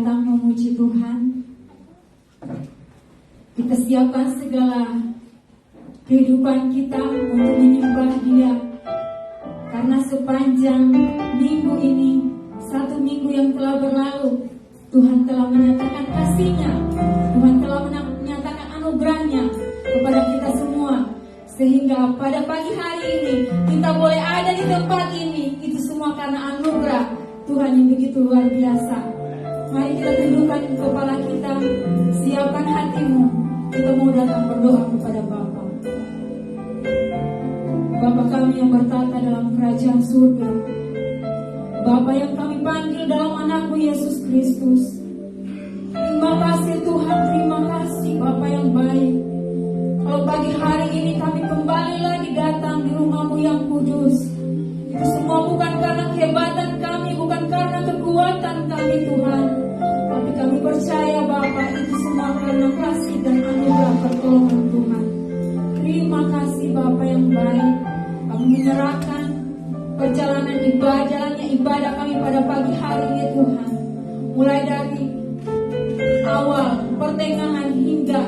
datang memuji Tuhan. Kita siapkan segala kehidupan kita untuk menyembah Dia. Karena sepanjang minggu ini, satu minggu yang telah berlalu, Tuhan telah menyatakan kasih-Nya, Tuhan telah menyatakan anugerah-Nya kepada kita semua. Sehingga pada pagi hari ini kita boleh ada di tempat ini, itu semua karena anugerah Tuhan yang begitu luar biasa. Mari kita tundukkan kepala kita, siapkan hatimu. Kita mau datang berdoa kepada Bapa. Bapa kami yang bertata dalam kerajaan surga, Bapa yang kami panggil dalam anakmu Yesus Kristus. Terima kasih Tuhan, terima kasih Bapa yang baik. Kalau pagi hari ini kami kembali lagi datang di rumah-Mu yang kudus, itu semua bukan karena kehebatan kami, bukan karena kekuatan kami Tuhan, tapi kami percaya Bapa itu semua karena kasih dan anugerah pertolongan Tuhan. Terima kasih Bapa yang baik. Kami menyerahkan perjalanan ibadah kami pada pagi hari ini Tuhan, mulai dari awal, pertengahan hingga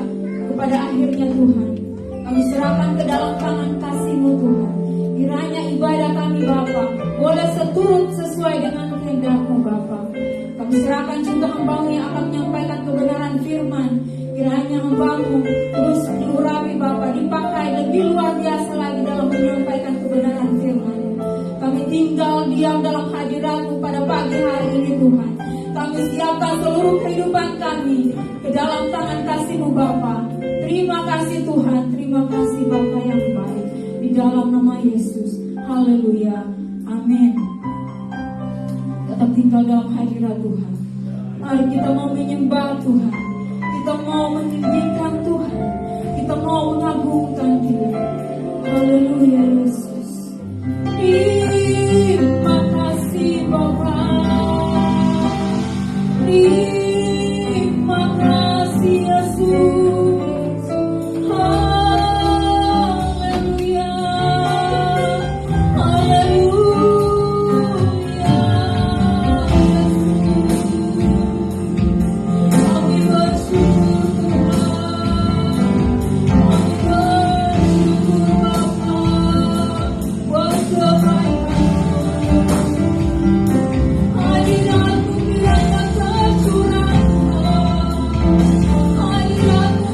kepada akhirnya Tuhan. Kami serahkan ke dalam tangan kasih-Mu Tuhan. Kiranya ibadah kami Bapa boleh seturut sesuai dengan kehendak-Mu Bapa. Kami serahkan juga hamba-Mu yang akan menyampaikan kebenaran firman. Kiranya hamba-Mu terus diurapi Bapa, dipakai lebih luar biasa lagi dalam menyampaikan kebenaran firman. Kami tinggal diam dalam hadirat-Mu pada pagi hari ini Tuhan. Kami siapkan seluruh kehidupan kami ke dalam tangan kasih-Mu Bapa. Terima kasih Tuhan, terima kasih Bapa yang baik. Di dalam nama Yesus, haleluya, amin. Tetap tinggal dalam hadirat Tuhan. Mari kita mau menyembah Tuhan, kita mau meninggikan Tuhan, kita mau mengagungkan Dia. Haleluya Yesus. Terima kasih Bapa. Terima kasih Yesus. Hadiratmu kiranya tercurah, hadiratmu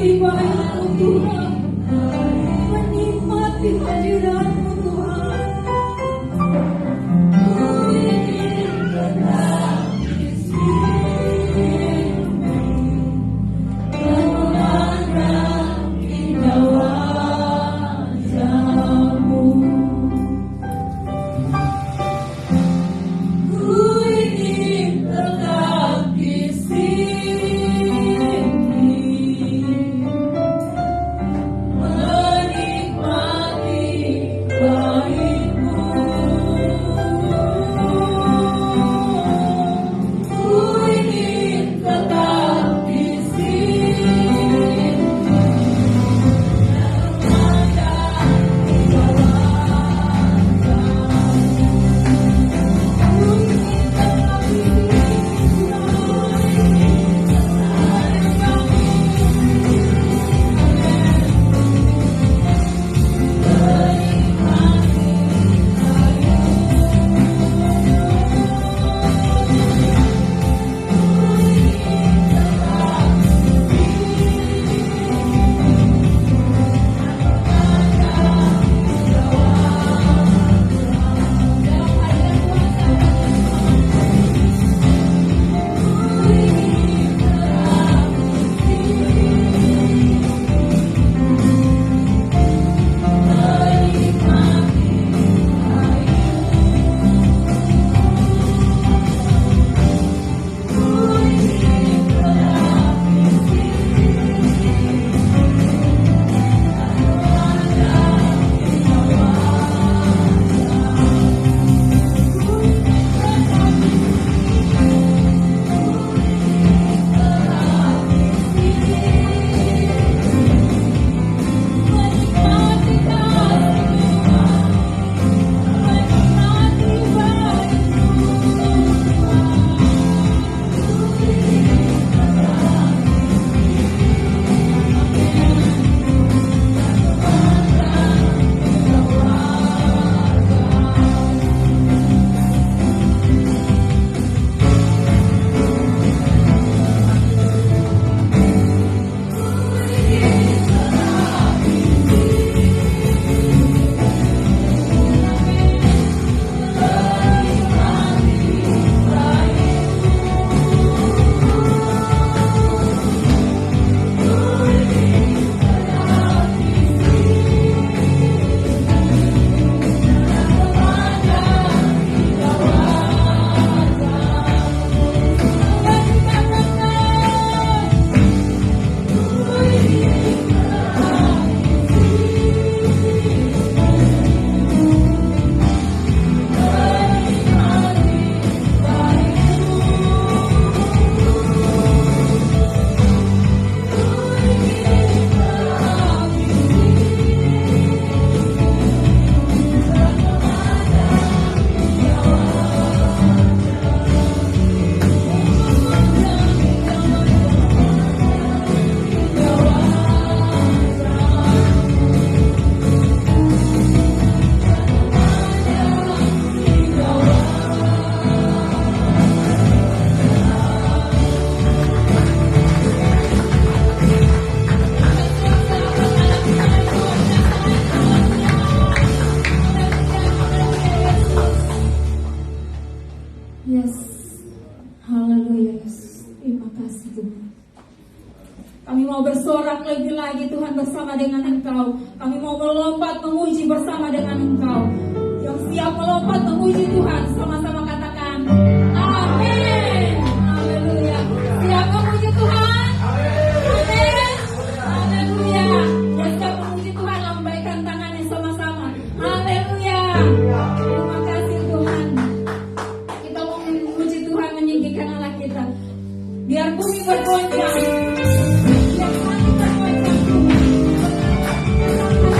kewibawaanmu Tuhan, menikmati hadirat-Mu Tuhan. Ku ingin tetap di sini dan memandang indah wajah-Mu. Ku ingin tetap di sini menikmati baik-Mu. Ku ingin tetap di sini memandang indah Yes, haleluya Yesus. Terima kasih Tuhan. Kami mau bersorak lagi Tuhan bersama dengan Engkau. Kami mau melompat memuji bersama dengan Engkau. Yang siap melompat memuji Tuhan, sama-sama katakan amin. Haleluya. Siap memuji Tuhan? Amin. Haleluya. Yang siap memuji Tuhan, lambaikan tangannya sama-sama. Haleluya. Terima kasih Tuhan. Kita mau memuji Tuhan, meninggikan Allah kita. Biar bumi bergoncang. Biar langit bergoncang Tuhan. Haleluya.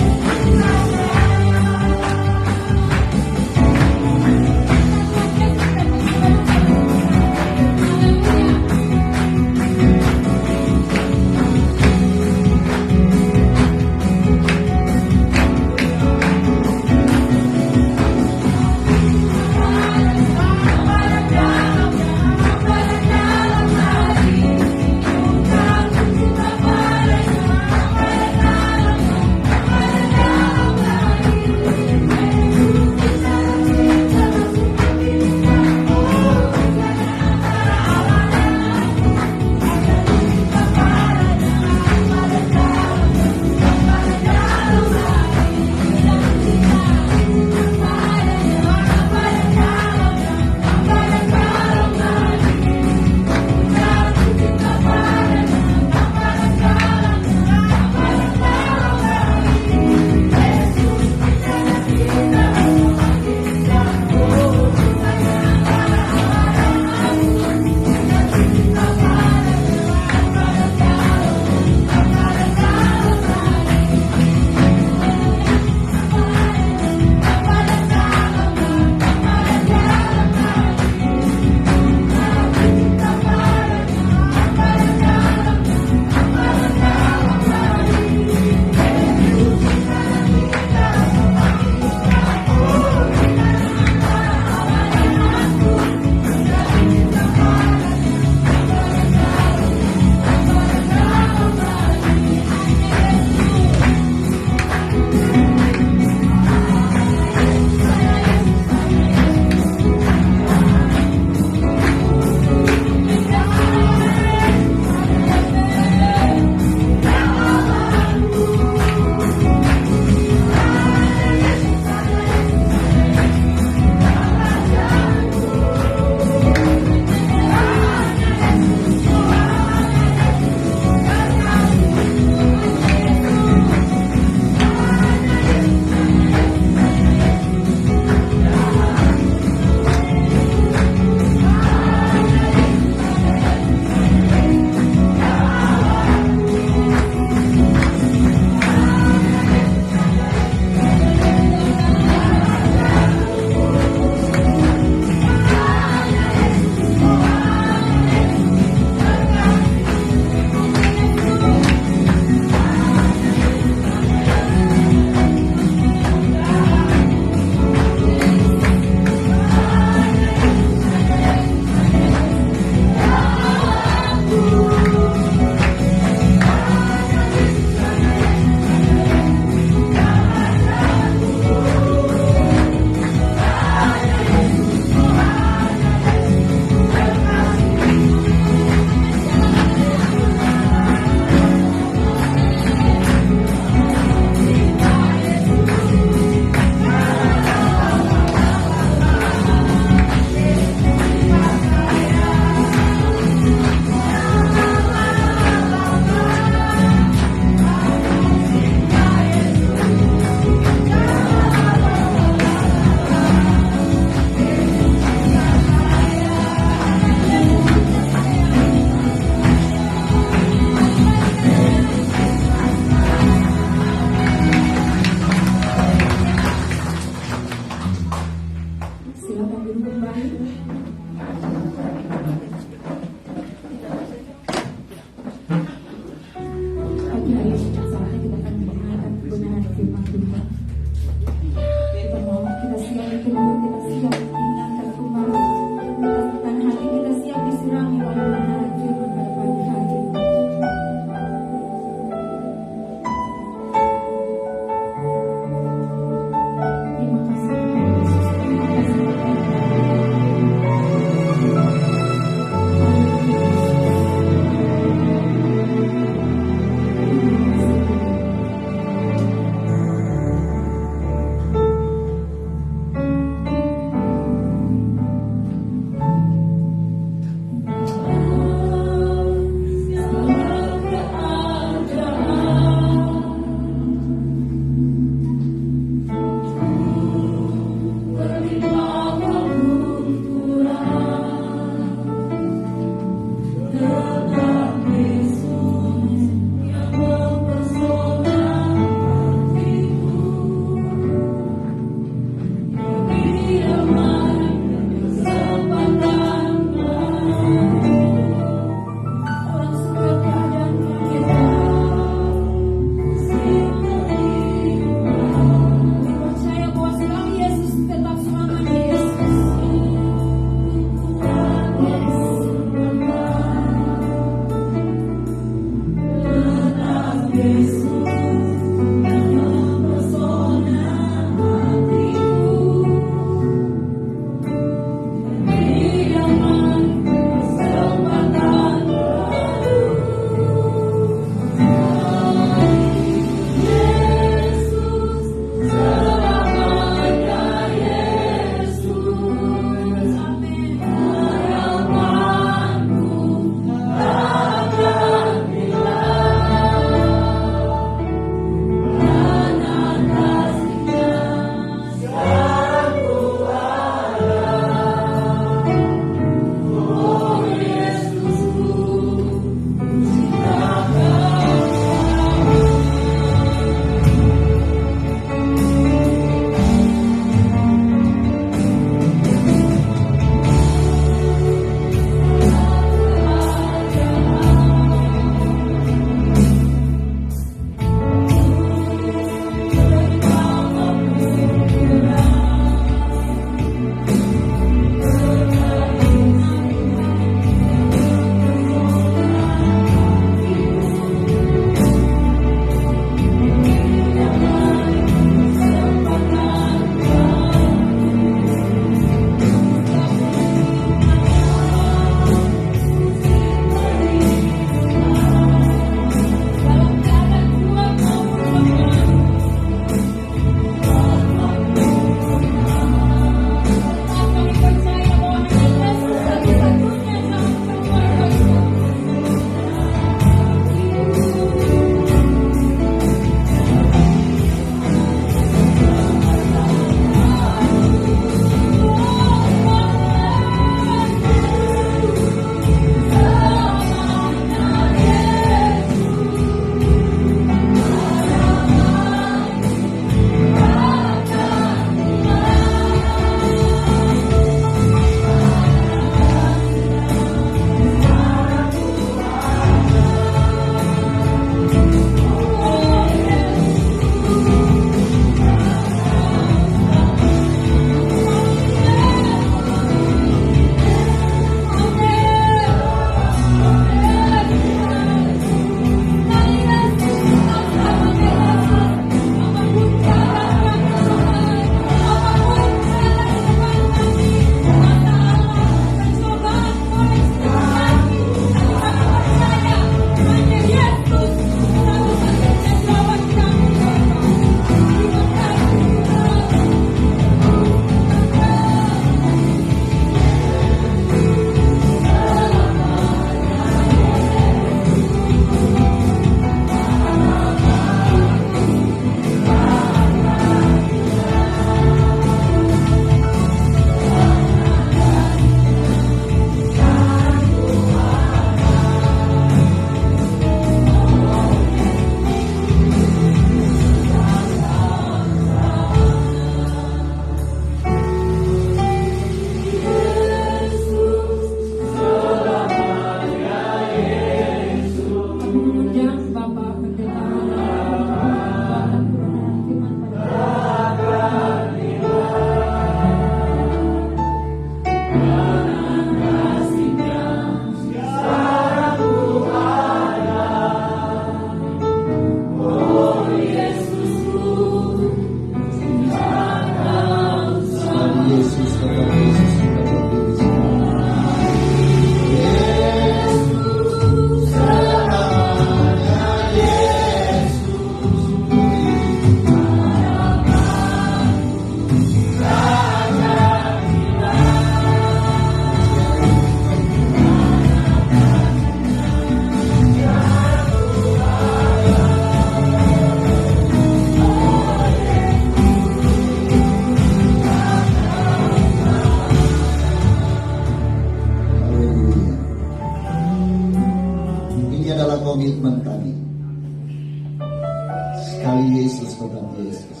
sekali Yesus tetap Yesus.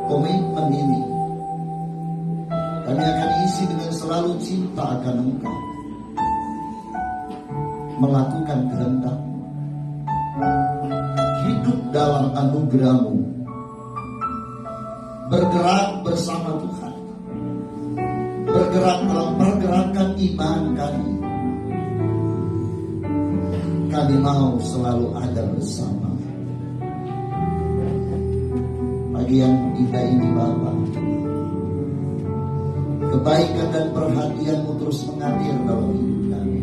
Komitmen ini kami akan isi dengan selalu cinta akan Engkau, melakukan kehendak-Mu, hidup dalam anugerah-Mu, bergerak bersama Tuhan, bergerak dalam pergerakan iman kami. Kami mau selalu ada bersama. Pagi yang indah ini Bapa, kebaikan dan perhatian-Mu terus mengalir dalam hidup kami.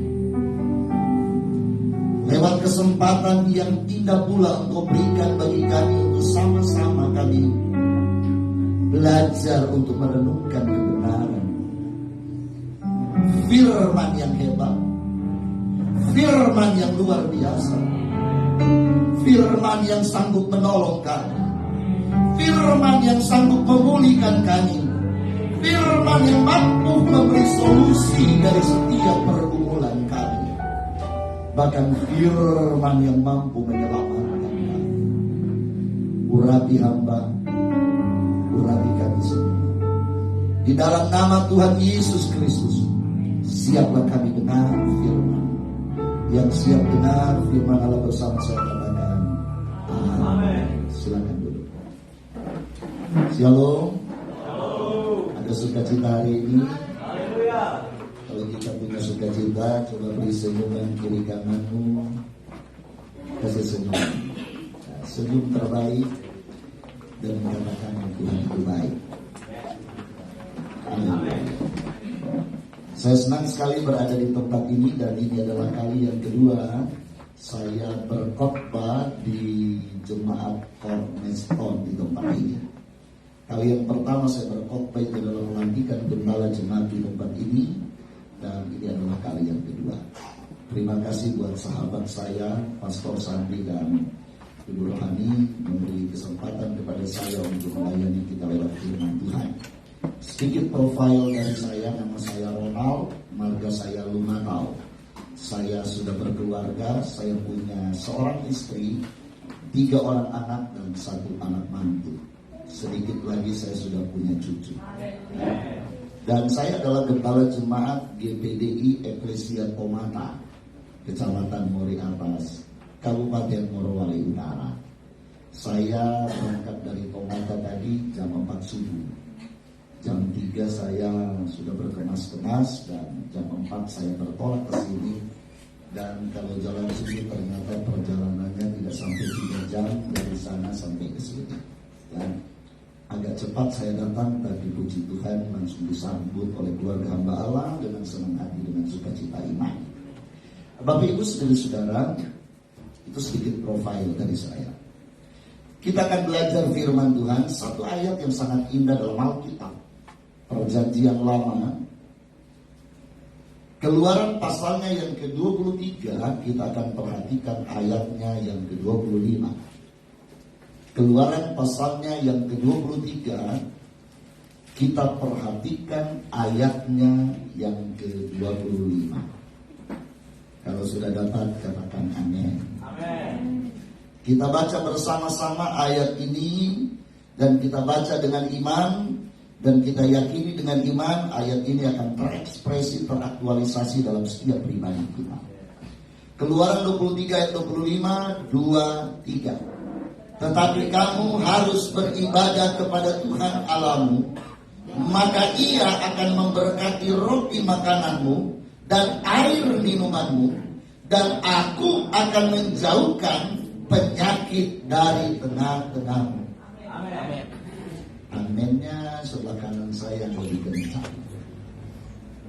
Lewat kesempatan yang indah pula Engkau berikan bagi kami untuk sama-sama kami belajar untuk merenungkan kebenaran. Firman yang hebat, firman yang luar biasa, firman yang sanggup menolong kami, firman yang sanggup memulihkan kami, firman yang mampu memberi solusi dari setiap pergumulan kami, bahkan firman yang mampu menyelamatkan kami. Urapi hamba, urapi kami semua. Di dalam nama Tuhan Yesus Kristus, siaplah kami dengar firman. Yang siap dengar firman Allah bersama saya katakan amin. Silakan duduk. Shalom. Ada sukacita hari ini? Haleluya. Kalau kita punya sukacita, coba beri senyuman kiri kananmu. Kasih senyum. Nah, senyum terbaik dan mengatakan Tuhan itu baik. Amin. Saya senang sekali berada di tempat ini, dan ini adalah kali yang kedua saya berkhotbah di jemaat Cornerstone di tempat ini. Kali yang pertama saya berkhotbah itu adalah melantikan gembala jemaat di tempat ini, dan ini adalah kali yang kedua. Terima kasih buat sahabat saya, Pastor Sandi dan Ibu Rohani, memberi kesempatan kepada saya untuk melayani kita lewat firman Tuhan. Sedikit profil dari saya, nama saya Ronald, marga saya Lumatau. Saya sudah berkeluarga, saya punya seorang istri, 3 orang anak dan 1 anak mantu. Sedikit lagi saya sudah punya cucu. Dan saya adalah gembala jemaat GPDI Eklesia Tomata, Kecamatan Mori Atas, Kabupaten Morowali Utara. Saya berangkat dari Tomata tadi jam 4 subuh. Jam 3 saya sudah berkemas-kemas, dan jam 4 saya bertolak ke sini. Dan kalau jalan sini ternyata perjalanannya tidak sampai 3 jam dari sana sampai ke sini. Dan agak cepat saya datang, tapi puji Tuhan langsung disambut oleh keluarga hamba Allah dengan senang hati, dengan sukacita iman. Bapak Ibu saudara-saudara, itu sedikit profil dari saya. Kita akan belajar firman Tuhan, satu ayat yang sangat indah dalam Alkitab Perjanjian Lama. Keluaran pasalnya yang ke-23, kita akan perhatikan ayatnya yang ke-25. Keluaran pasalnya yang ke-23, kita perhatikan ayatnya yang ke-25. Kalau sudah dapat, katakan amin. Amin. Kita baca bersama-sama ayat ini, dan kita baca dengan iman. Dan kita yakini dengan iman ayat ini akan terekspresi, teraktualisasi dalam setiap pribadi kita. Keluaran 23 ayat 25, 2, 3. Tetapi kamu harus beribadah kepada Tuhan Allahmu, maka Ia akan memberkati roti makananmu dan air minumanmu, dan Aku akan menjauhkan penyakit dari tengah-tengahmu. Amin. Aminnya sebelah kanan saya yang lebih kencang.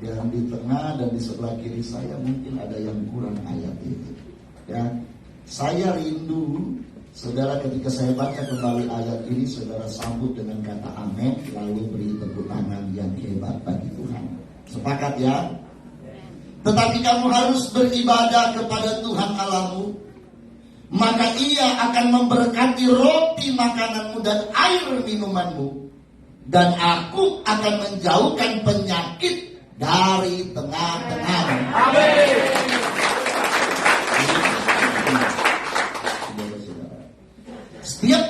Yang di tengah dan di sebelah kiri saya mungkin ada yang kurang ayat itu. Ya, saya rindu saudara ketika saya baca kembali ayat ini, saudara sambut dengan kata amin, lalu beri tepuk tangan yang hebat bagi Tuhan. Sepakat ya? Tetapi kamu harus beribadah kepada Tuhan Allahmu, maka Ia akan memberkati roti makananmu dan air minumanmu, dan Aku akan menjauhkan penyakit dari tengah-tengahmu. Amin.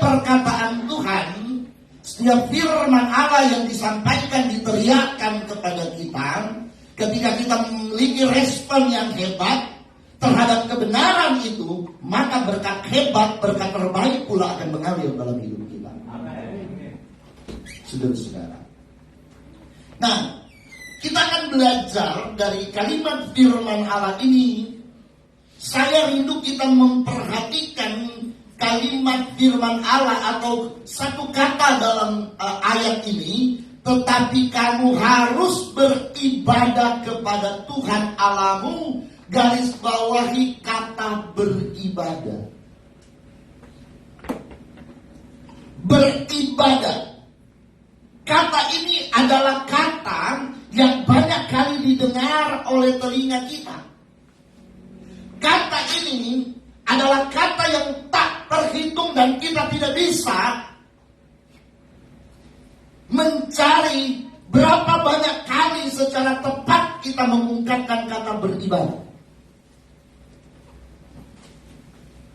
perkataan Tuhan, setiap firman Allah yang disampaikan, diteriakkan kepada kita, ketika kita memiliki respon yang hebat terhadap kebenaran itu, maka berkat hebat, berkat terbaik pula akan mengalir dalam hidup kita. Saudara-saudara. Nah, kita akan belajar dari kalimat firman Allah ini. Saya rindu kita memperhatikan kalimat firman Allah atau satu kata dalam ayat ini. Tetapi kamu harus beribadah kepada Tuhan Allahmu. Garis bawahi kata beribadah. Beribadah. Kata ini adalah kata yang banyak kali didengar oleh telinga kita. Kata ini adalah kata yang tak terhitung dan kita tidak bisa mencari berapa banyak kali secara tepat kita mengungkapkan kata beribadah.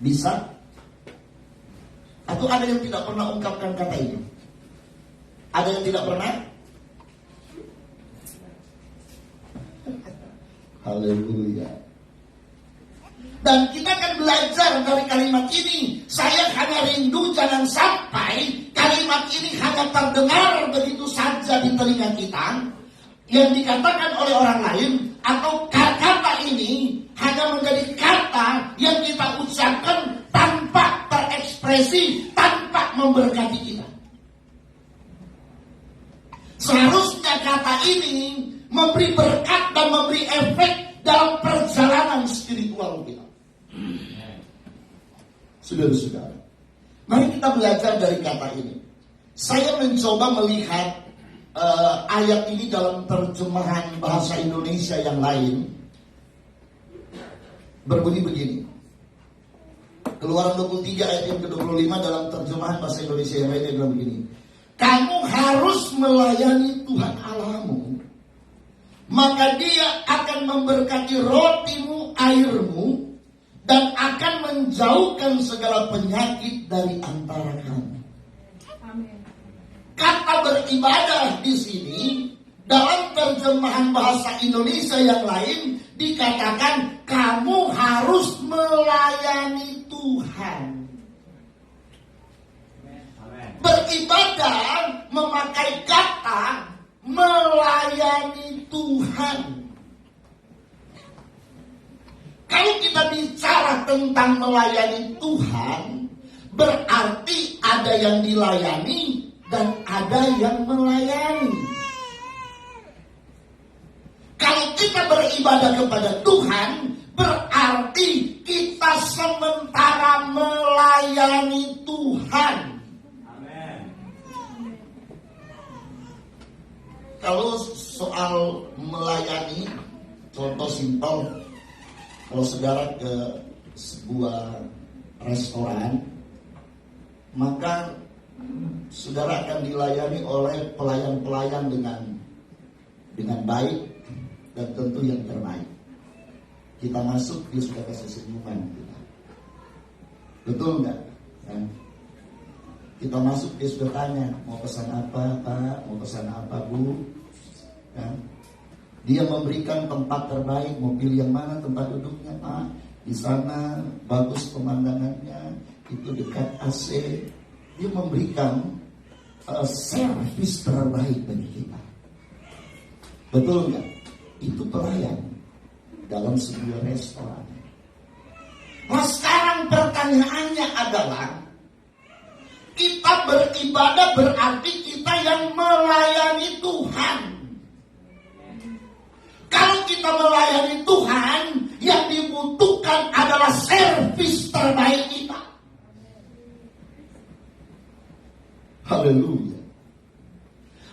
Bisa? Atau ada yang tidak pernah ungkapkan kata ini? Ada yang tidak pernah? Haleluya. Dan kita akan belajar dari kalimat ini. Saya hanya rindu jangan sampai kalimat ini hanya terdengar begitu saja di telinga kita, yang dikatakan oleh orang lain, atau kata ini hanya menjadi kata yang kita ucapkan tanpa terekspresi, tanpa memberkati kita. Seharusnya kata ini memberi berkat dan memberi efek dalam perjalanan spiritual kita. Saudara-saudara, mari kita belajar dari kata ini. Saya mencoba melihat ayat ini dalam terjemahan bahasa Indonesia yang lain. Berbunyi begini. Keluaran 23 ayat yang ke-25 dalam terjemahan bahasa Indonesia yang lain yang bilang begini. Kamu harus melayani Tuhan Allahmu, maka Dia akan memberkati rotimu, airmu, dan akan menjauhkan segala penyakit dari antara kamu. Amin. Kata beribadah di sini dalam terjemahan bahasa Indonesia yang lain dikatakan kamu harus melayani Tuhan. Beribadah memakai kata melayani Tuhan. Kalau kita bicara tentang melayani Tuhan, berarti ada yang dilayani dan ada yang melayani. Kalau kita beribadah kepada Tuhan, berarti kita sementara melayani Tuhan. Kalau soal melayani, contoh simpel, kalau saudara ke sebuah restoran, maka saudara akan dilayani oleh pelayan-pelayan dengan baik dan tentu yang terbaik. Kita masuk, dia sudah kasih senyuman kita. Betul nggak? Kan? Kita masuk, dia sudah tanya, mau pesan apa Pak, mau pesan apa Bu, kan? Dia memberikan tempat terbaik, mau pilih yang mana tempat duduknya Pak, di sana bagus pemandangannya, itu dekat AC. Dia memberikan servis terbaik bagi kita. Betul nggak? Itu pelayan dalam sebuah restoran. Nah sekarang pertanyaannya adalah, kita beribadah berarti kita yang melayani Tuhan. Kalau kita melayani Tuhan, yang dibutuhkan adalah servis terbaik kita. Haleluya.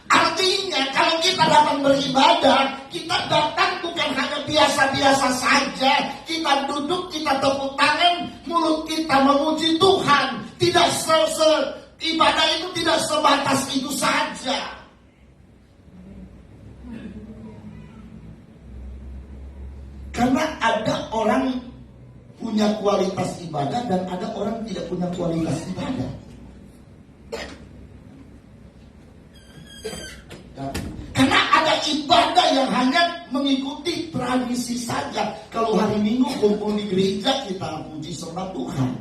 Artinya kalau kita datang beribadah, kita datang bukan hanya biasa-biasa saja. Kita duduk, kita tepuk tangan, mulut kita memuji Tuhan. Tidak ibadah itu tidak sebatas itu saja. Karena ada orang punya kualitas ibadah dan ada orang tidak punya kualitas ibadah. yang hanya mengikuti tradisi saja. Kalau hari Minggu kumpul di gereja, kita puji sembah Tuhan.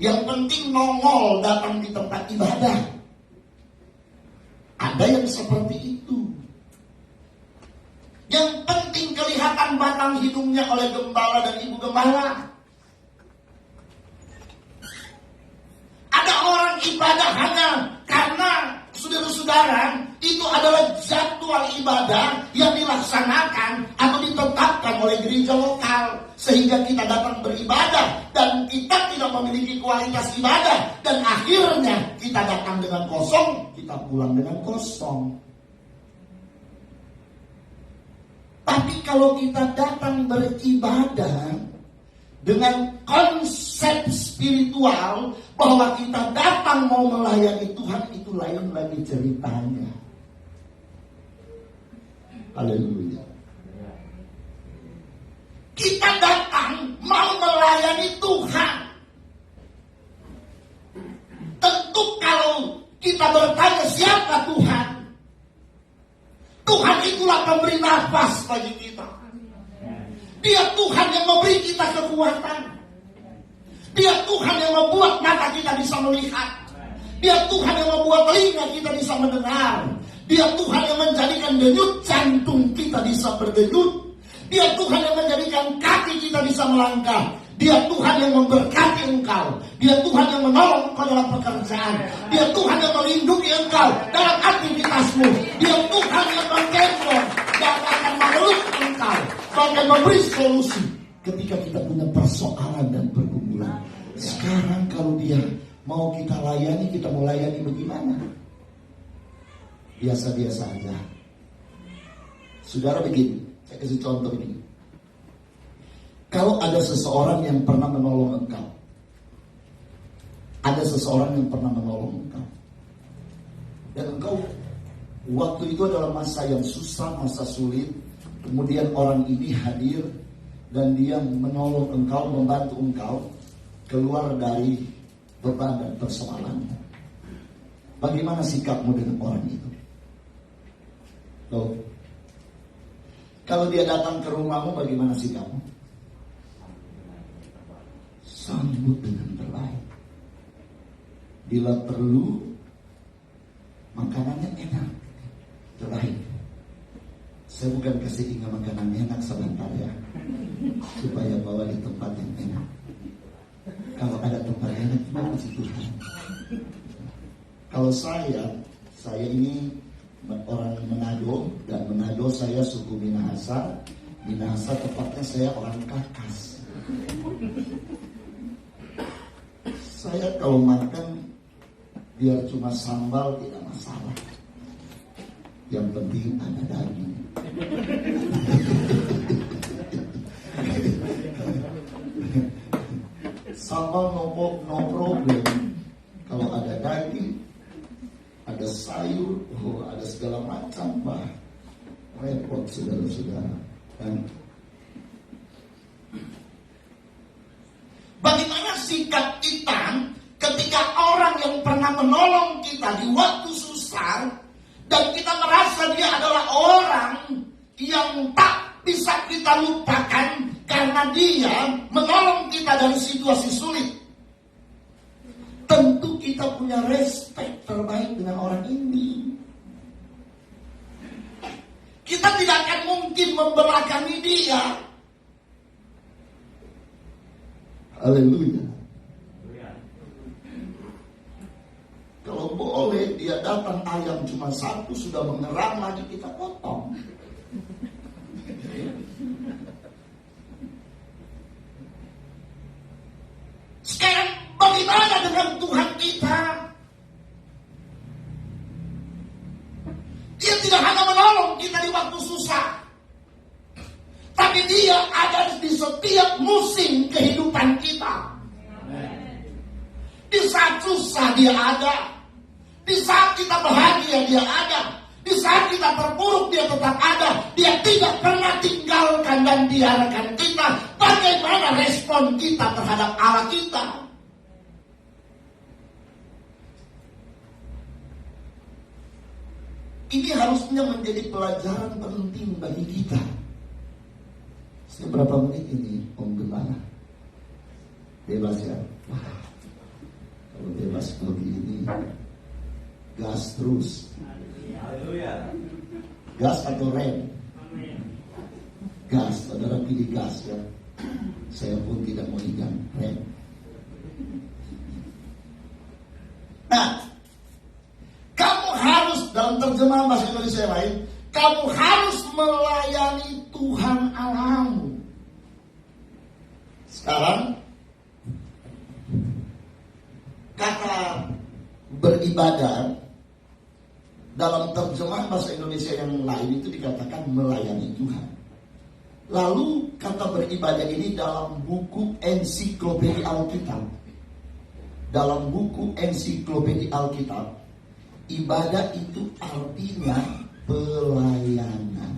Yang penting nongol datang di tempat ibadah. Ada yang seperti itu. Yang penting kelihatan batang hidungnya oleh gembala dan ibu gembala. Ada orang ibadah hanya karena saudara-saudara itu adalah jadwal ibadah yang dilaksanakan atau ditetapkan oleh gereja lokal, sehingga kita datang beribadah dan kita tidak memiliki kualitas ibadah, dan akhirnya kita datang dengan kosong, kita pulang dengan kosong. Tapi kalau kita datang beribadah dengan konsep spiritual bahwa kita datang mau melayani Tuhan, itu lain lagi ceritanya. Haleluya. Kita datang mau melayani Tuhan. Tentu kalau kita bertanya siapa Tuhan, Tuhan itulah pemberi nafas bagi kita. Dia Tuhan yang memberi kita kekuatan. Dia Tuhan yang membuat mata kita bisa melihat. Dia Tuhan yang membuat telinga kita bisa mendengar. Dia Tuhan yang menjadikan denyut jantung kita bisa berdenyut. Dia Tuhan yang menjadikan kaki kita bisa melangkah. Dia Tuhan yang memberkati engkau. Dia Tuhan yang menolong engkau dalam pekerjaan. Dia Tuhan yang melindungi engkau dalam aktivitasmu. Dia Tuhan yang menggendong dan akan memeluk engkau, bahkan memberi solusi ketika kita punya persoalan dan pergumulan. Sekarang kalau dia mau kita layani, kita mau layani bagaimana? Biasa-biasa aja. Saudara begini, saya kasih contoh begini. Kalau ada seseorang yang pernah menolong engkau, ada seseorang yang pernah menolong engkau, dan engkau waktu itu adalah masa yang susah, masa sulit, kemudian orang ini hadir dan dia menolong engkau, membantu engkau keluar dari beban dan persoalannya. Bagaimana sikapmu dengan orang itu? Loh, kalau dia datang ke rumahmu, bagaimana sikapmu? Sambut dengan terbaik. Bila perlu, makanannya enak, terbaik. Saya bukan kasih ingat makanan enak sebentar ya, supaya bawa di tempat yang enak. Kalau ada tempat enak, mau kasih Tuhan. Kalau saya ini orang Manado, dan Manado saya suku Minahasa. Minahasa tepatnya saya orang Kakas. Saya kalau makan biar cuma sambal tidak masalah. Yang penting ada daging. Sambal no problem. Kalau ada daging, ada sayur, ada segala macam, repot saudara-saudara. Dan bagaimana sikap kita ketika orang yang pernah menolong kita di waktu susah, dan kita merasa dia adalah orang yang tak bisa kita lupakan karena dia menolong kita dari situasi sulit. Tentu kita punya respect terbaik dengan orang ini. Kita tidak akan mungkin membelakangi dia. Haleluya. Kalau boleh dia datang ayam cuma satu, sudah mengerang lagi kita potong. Sekarang bagaimana dengan Tuhan kita? Dia tidak hanya menolong kita di waktu susah, tapi dia ada di setiap musim kehidupan kita. Di saat susah dia ada, di saat kita bahagia dia ada, di saat kita terpuruk dia tetap ada. Dia tidak pernah tinggalkan dan biarkan kita. Bagaimana respon kita terhadap Allah kita? Ini harusnya menjadi pelajaran penting bagi kita. Berapa menit ini Om Gembala? Bebas ya? Wah, kalau bebas begini, gas terus. Gas atau rem? Gas, saudara pilih gas ya. Saya pun tidak mau ikan rem. Nah, kamu harus, dalam terjemahan bahasa Indonesia yang lain, kamu harus melayani Tuhan Allahmu. Sekarang kata beribadah dalam terjemahan bahasa Indonesia yang lain itu dikatakan melayani Tuhan. Lalu kata beribadah ini dalam buku Ensiklopedia Alkitab. Dalam buku Ensiklopedia Alkitab, ibadah itu artinya pelayanan.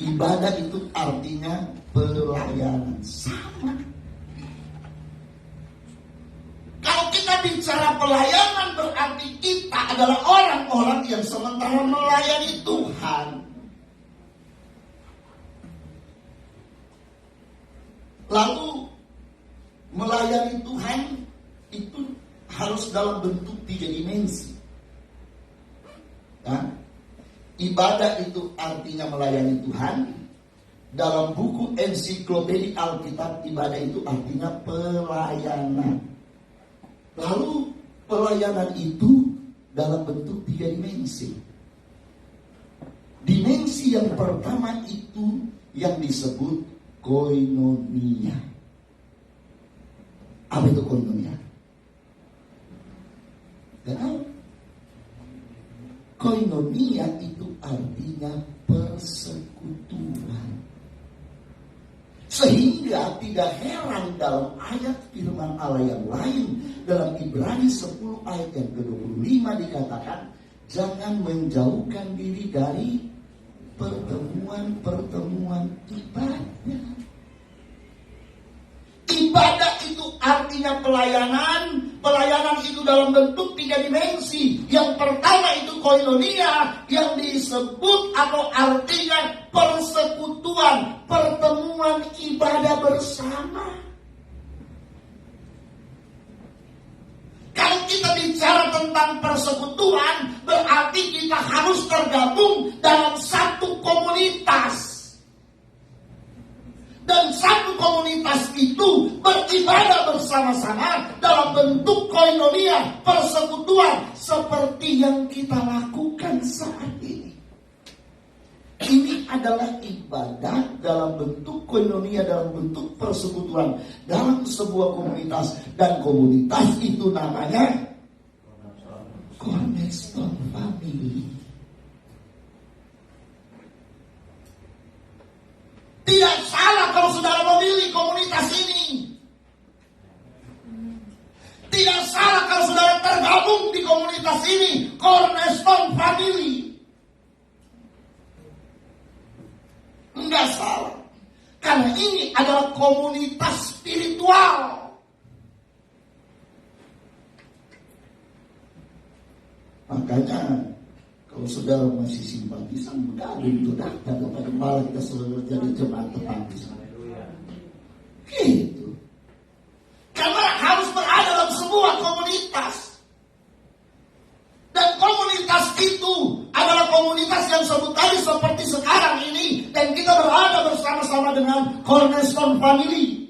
Ibadah itu artinya pelayanan. Sama. Kalau kita bicara pelayanan, berarti kita adalah orang-orang yang sementara melayani Tuhan. Lalu melayani Tuhan itu harus dalam bentuk 3 dimensi. Ya? Ibadah itu artinya melayani Tuhan. Dalam buku Ensiklopedia Alkitab, ibadah itu artinya pelayanan. Lalu pelayanan itu dalam bentuk 3 dimensi. Dimensi yang pertama itu yang disebut koinonia. Apa itu koinonia? Gak tahu. Koinonia itu artinya persekutuan. Sehingga tidak heran dalam ayat firman Allah yang lain, dalam Ibrani 10 ayat yang ke-25 dikatakan, jangan menjauhkan diri dari pertemuan-pertemuan ibadah. Ibadah itu artinya pelayanan. Pelayanan itu dalam bentuk 3 dimensi. Yang pertama itu koinonia, yang disebut atau artinya persekutuan, pertemuan ibadah bersama. Kalau kita bicara tentang persekutuan, berarti kita harus tergabung dalam satu komunitas. Dan satu komunitas itu beribadah bersama-sama dalam bentuk koinonia, persekutuan, seperti yang kita lakukan saat ini. Ini adalah ibadah dalam bentuk koinonia, dalam bentuk persekutuan, dalam sebuah komunitas. Dan komunitas itu namanya Cornerstone Family. Tidak salah kalau saudara memilih komunitas ini. Tidak salah kalau saudara tergabung di komunitas ini, Cornerstone Family. Enggak salah. Karena ini adalah komunitas spiritual. Makanya kalau saudara masih simpatisan, mudah untuk datang kepada Gembala, kita selalu jadi jemaat tetapi. Gitu. Karena harus berada dalam sebuah komunitas. Dan komunitas itu adalah komunitas yang sebut tadi seperti sekarang ini. Dan kita berada bersama-sama dengan Cornerstone Family.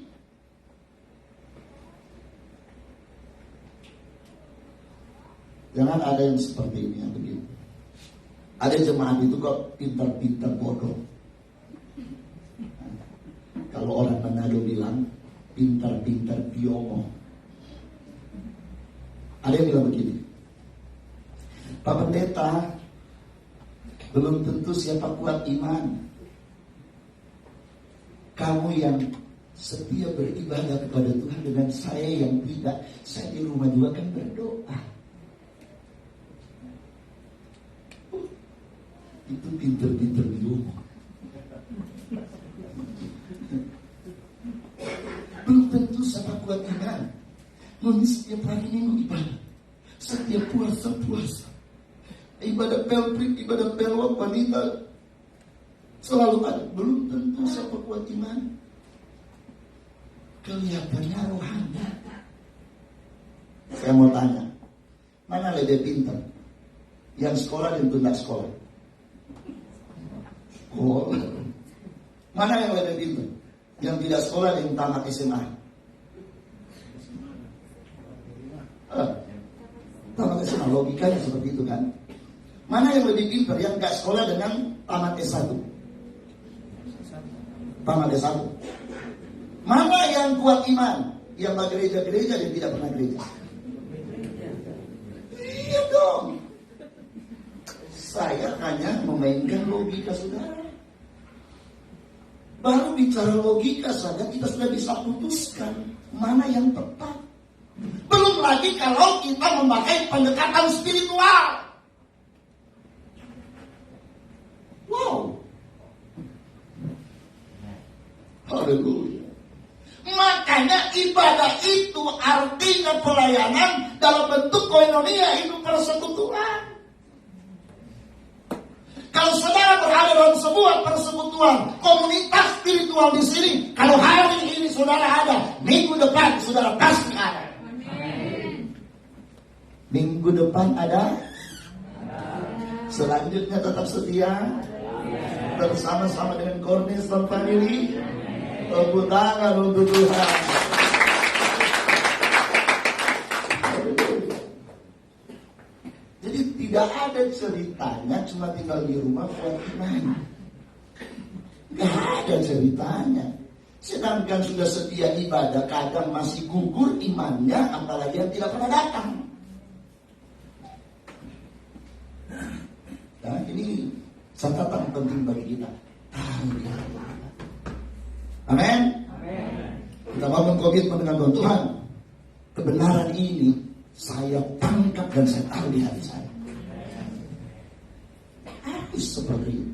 Jangan ada yang seperti ini, yang begitu. Ada jemaat itu kok pintar-pintar bodoh. Kalau orang Manado bilang pintar-pintar biomo. Ada yang bilang begini, Pak Pendeta, belum tentu siapa kuat iman. Kamu yang setia beribadah kepada Tuhan dengan saya yang tidak. Saya di rumah juga kan berdoa. Itu pinter-pinter biomo. Belum tentu siapa kuat iman. Mami setiap hari minggu ibadah, setiap puasa. ibadah pelprik, ibadah pelwak wanita selalu ada. Belum tentu siapa kuat iman. Kelihatannya rohani. Saya mau tanya, mana lebih pintar? Yang sekolah dan tidak sekolah? Oh, mana yang lebih pintar? Yang tidak sekolah dan tamat SMA? Tamat SMA, logikanya seperti itu kan? Mana yang lebih pintar? Yang nggak sekolah dengan tamat S1? Tamat S1. Mana yang kuat iman? Yang gereja-gereja dan tidak pernah gereja? Iya dong. Saya hanya memainkan logika saudara. Baru bicara logika saja kita sudah bisa putuskan mana yang tepat. Belum lagi kalau kita memakai pendekatan spiritual. Wow. Haleluya. Makanya ibadah itu artinya pelayanan dalam bentuk koinonia, hidup persekutuan. Kalau saudara berada dalam sebuah persekutuan, komunitas spiritual di sini, kalau hari ini saudara ada, minggu depan saudara pasti ada. Amin. Minggu depan ada, selanjutnya tetap setia, bersama-sama dengan Cornerstone Family. Tepuk tangan untuk Tuhan. Jadi tidak ada ceritanya cuma tinggal di rumah kuat iman. Gak ada ceritanya. Sedangkan sudah setia ibadah kadang masih gugur imannya, apalagi yang tidak pernah datang. Nah ini catatan penting bagi kita. Amin. Kita mau mengkomitmen dengan Tuhan. Kebenaran ini saya tangkap dan saya taruh di hati saya. Harus seperti itu.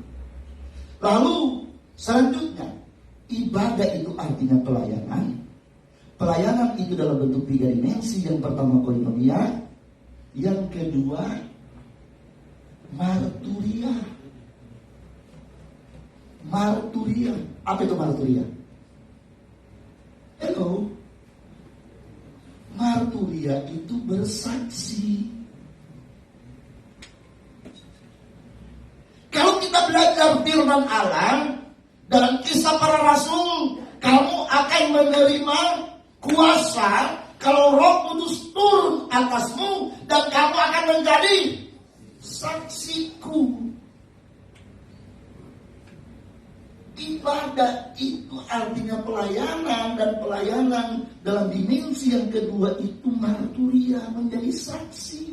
Lalu selanjutnya, ibadah itu artinya pelayanan. Pelayanan itu dalam bentuk 3 dimensi. Yang pertama koinonia, yang kedua marturia. Marturia. Apa itu marturia? Hello. Marturia itu bersaksi. Kalau kita belajar firman Allah dalam Kisah Para Rasul, kamu akan menerima kuasa kalau Roh Kudus turun atasmu dan kamu akan menjadi saksiku. Ibadah itu artinya pelayanan, dan pelayanan dalam dimensi yang kedua itu marturia, menjadi saksi.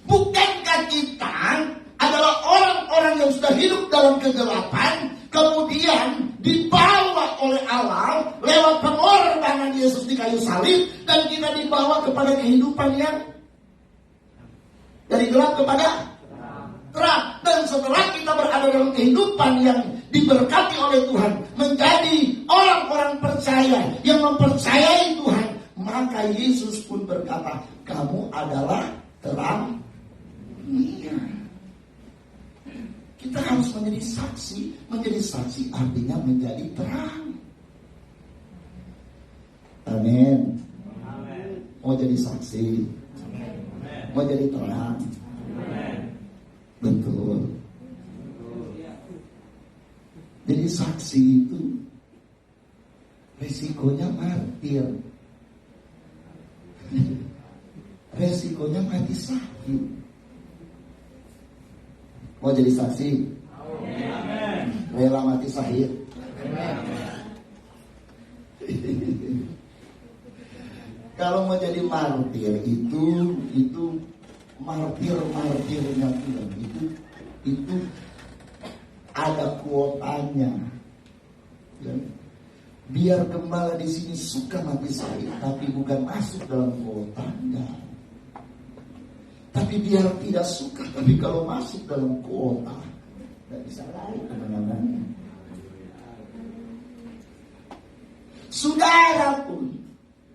Bukankah kita adalah orang-orang yang sudah hidup dalam kegelapan, kemudian dibawa oleh Allah lewat pengorbanan Yesus di kayu salib, dan kita dibawa kepada kehidupan yang dari gelap kepada terang. Dan setelah kita berada dalam kehidupan yang diberkati oleh Tuhan, menjadi orang-orang percaya yang mempercayai Tuhan, maka Yesus pun berkata, kamu adalah terang dunia. Kita harus menjadi saksi. Menjadi saksi artinya menjadi terang. Amin. Mau jadi saksi, mau jadi terang. Betul. Jadi saksi itu resikonya martir. Resikonya mati sakit. Mau jadi saksi? Rela mati syahid? Kalau mau jadi martir itu martir-martirnya Tuhan itu ada kuotanya. Ya. Biar gembala di sini suka mati syahid, tapi bukan masuk dalam kuotanya. Tapi biar tidak suka, tapi kalau masuk dalam kuota, tidak bisa lari kemana-mana. Saudara pun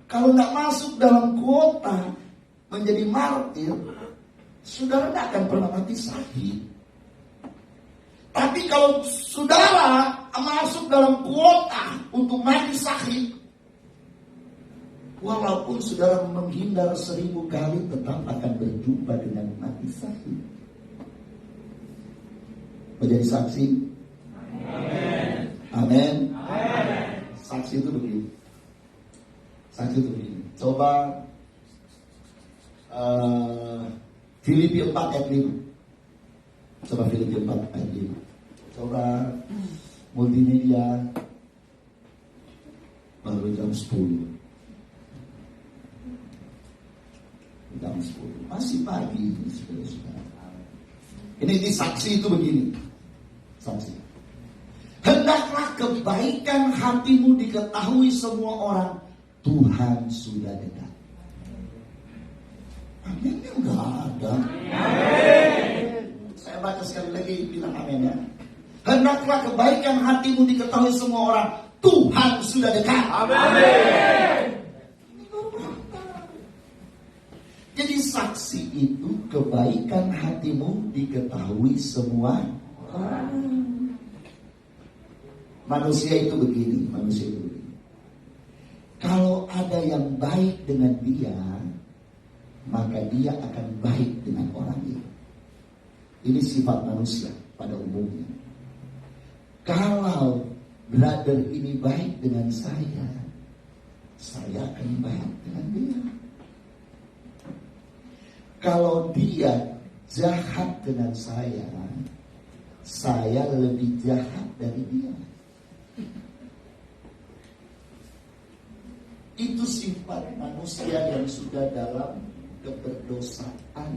kalau tidak masuk dalam kuota, menjadi martir, saudara tidak akan pernah mati syahid. Tapi kalau saudara masuk dalam kuota untuk mati syahid, walaupun saudara menghindar 1000 kali, tetap akan berjumpa dengan mati syahid. Menjadi saksi? Amin. Amin. Saksi itu begini. Saksi itu begini. Coba Filipi 4 ayat 5. Coba Filipi 4 ayat 5. Coba multimedia baru jam 10. Jam 10. Masih pagi ini, saudara-saudara. Ini saksi itu begini. Saksi. Hendaklah kebaikan hatimu diketahui semua orang. Tuhan sudah dekat. Amin, enggak ada. Amin. Saya baca sekali lagi, bilang amin ya. Hendaklah kebaikan hatimu diketahui semua orang. Tuhan sudah dekat. Amin. Jadi saksi itu kebaikan hatimu diketahui semua orang. Manusia itu begini. Kalau ada yang baik dengan dia, maka dia akan baik dengan orang itu. Ini sifat manusia pada umumnya. Kalau brother ini baik dengan saya akan baik dengan dia. Kalau dia jahat dengan saya lebih jahat dari dia. Itu sifat manusia yang sudah dalam keberdosaan.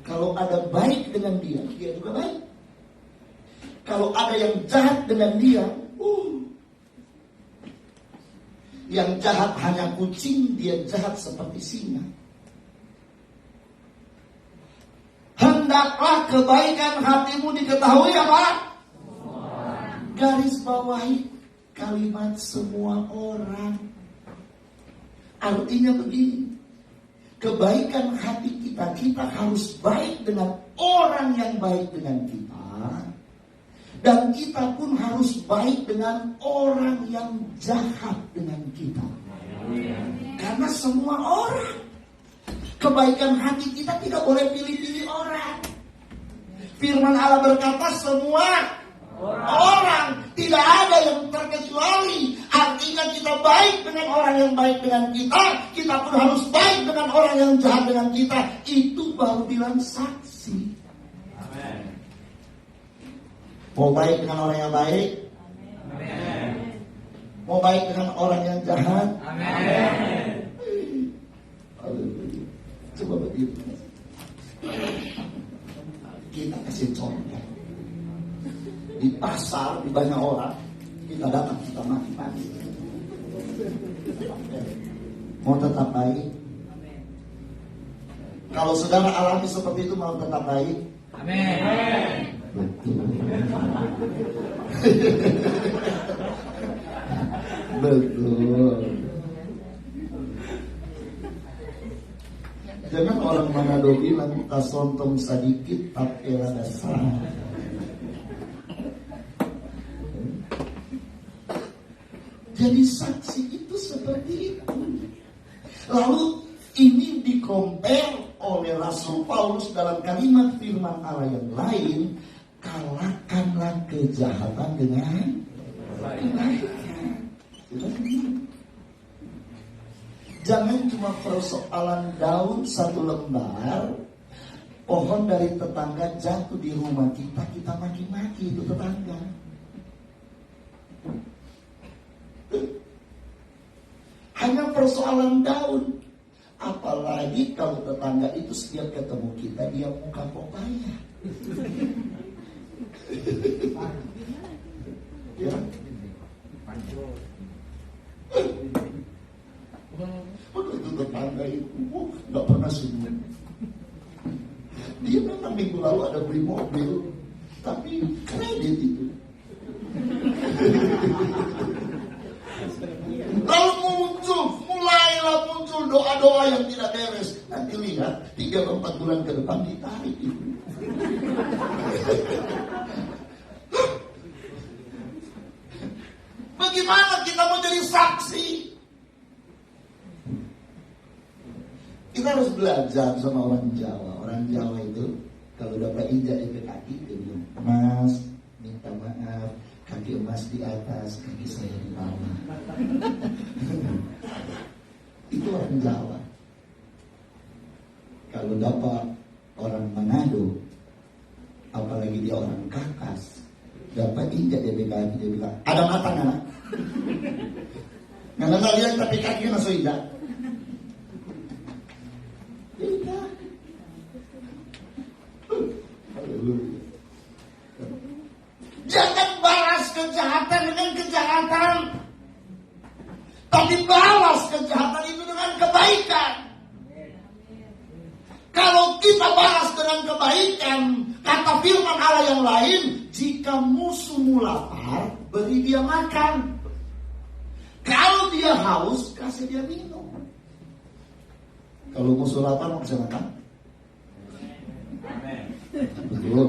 Kalau ada baik dengan dia, dia juga baik. Kalau ada yang jahat dengan dia, yang jahat hanya kucing, dia jahat seperti singa. Hendaklah kebaikan hatimu diketahui apa? Garis bawahi kalimat semua orang. Artinya begini, kebaikan hati kita harus baik dengan orang yang baik dengan kita. Dan kita pun harus baik dengan orang yang jahat dengan kita. Karena semua orang, kebaikan hati kita tidak boleh pilih-pilih orang. Firman Allah berkata semua orang, tidak ada yang terkecuali. Artinya kita baik dengan orang yang baik dengan kita pun harus baik dengan orang yang jahat dengan kita. Itu baru bilang saksi. Amen. Mau baik dengan orang yang baik? Amen. Mau baik dengan orang yang jahat? Amen. Coba begitu. Kita kasih contoh. Di pasar, di banyak orang, kita datang, kita maki-maki. Mau tetap baik? Kalau saudara alami seperti itu, mau tetap baik? Amin. Betul. Betul. Jangan orang Manado bilang kasontong sedikit tapi rada salah. Jadi saksi itu seperti itu. Lalu ini dikompar oleh Rasul Paulus dalam kalimat firman Allah yang lain. Kalahkanlah kejahatan dengan kebaikan. Jangan cuma persoalan daun satu lembar, pohon dari tetangga jatuh di rumah kita maki-maki itu tetangga. Hanya persoalan daun. Apalagi kalau tetangga itu setiap ketemu kita dia muka popaya. Ya. Itu tetangga itu gak pernah senyum. Dia memang minggu lalu ada beli mobil, tapi kredit itu. Lalu mulailah muncul doa doa yang tidak beres. Nanti lihat 3-4 bulan ke depan ditarik itu. Bagaimana kita mau jadi saksi? Kita harus belajar sama orang Jawa. Orang Jawa itu kalau dapat injak di kaki, dia bilang, Mas, minta maaf, kaki emas di atas, kaki saya di bawah. Itu orang Jawa. Kalau dapat orang Manado, apalagi dia orang Kakas, dapat injak di kaki, dia bilang, ada mata nggak? Nggak lihat tapi kaki masuk injak. Jangan balas kejahatan dengan kejahatan, tapi balas kejahatan itu dengan kebaikan. Kalau kita balas dengan kebaikan, kata firman Allah yang lain, jika musuhmu lapar, beri dia makan. Kalau dia haus, kasih dia minum. Kalau musuh lapar, mau kasih makan? Betul.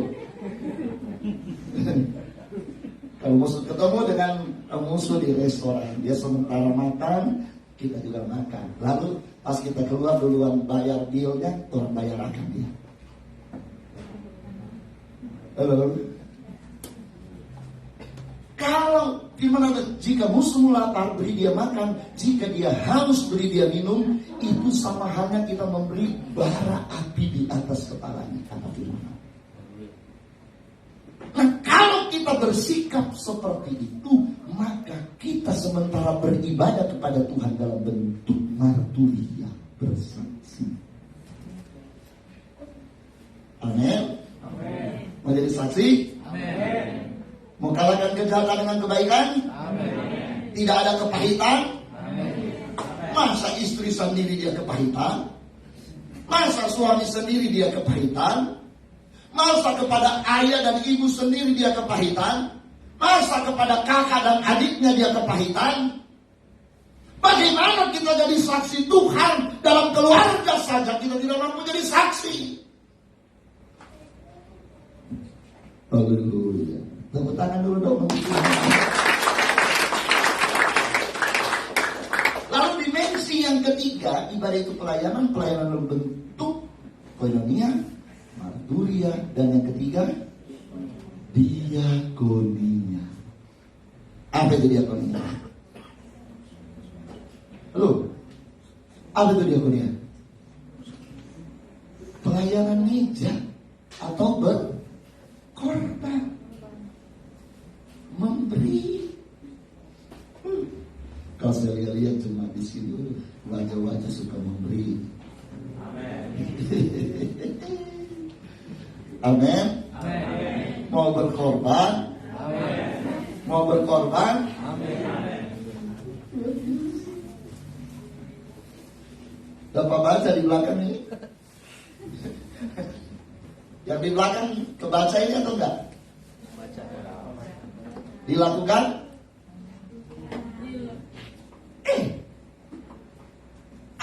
Kalau musuh ketemu dengan musuh di restoran, dia sementara makan, kita juga makan. Lalu pas kita keluar duluan bayar bilnya, orang bayar akan dia. Halo. Kalau gimana? Jika musuhmu lapar, beri dia makan. Jika dia haus, beri dia minum. Itu sama halnya kita memberi bara api di atas kepalanya. Kata firman. Nah, kalau kita bersikap seperti itu, maka kita sementara beribadah kepada Tuhan dalam bentuk marturia, bersaksi. Amin. Mau jadi saksi? Amin. Mau kalahkan kejahatan dengan kebaikan? Amin. Tidak ada kepahitan? Amin. Masa istri sendiri dia kepahitan? Masa suami sendiri dia kepahitan? Masa kepada ayah dan ibu sendiri dia kepahitan? Masa kepada kakak dan adiknya dia kepahitan? Bagaimana kita jadi saksi Tuhan dalam keluarga saja kita tidak mampu jadi saksi? Haleluya. Tepuk tangan dulu dong. Lalu dimensi yang ketiga, ibadah itu pelayanan berbentuk koinonia, marturia, dan yang ketiga diakonia. Apa itu diakonia? Halo, apa itu diakonia? Pelayanan meja atau berkorban, memberi. Kalau saya lihat cuma di sini wajah-wajah suka memberi. Amin. Amin. Mau berkorban? Amin. Mau berkorban? Amin. Dapat baca di belakang ini? Yang di belakang kebaca ini atau enggak? Dilakukan?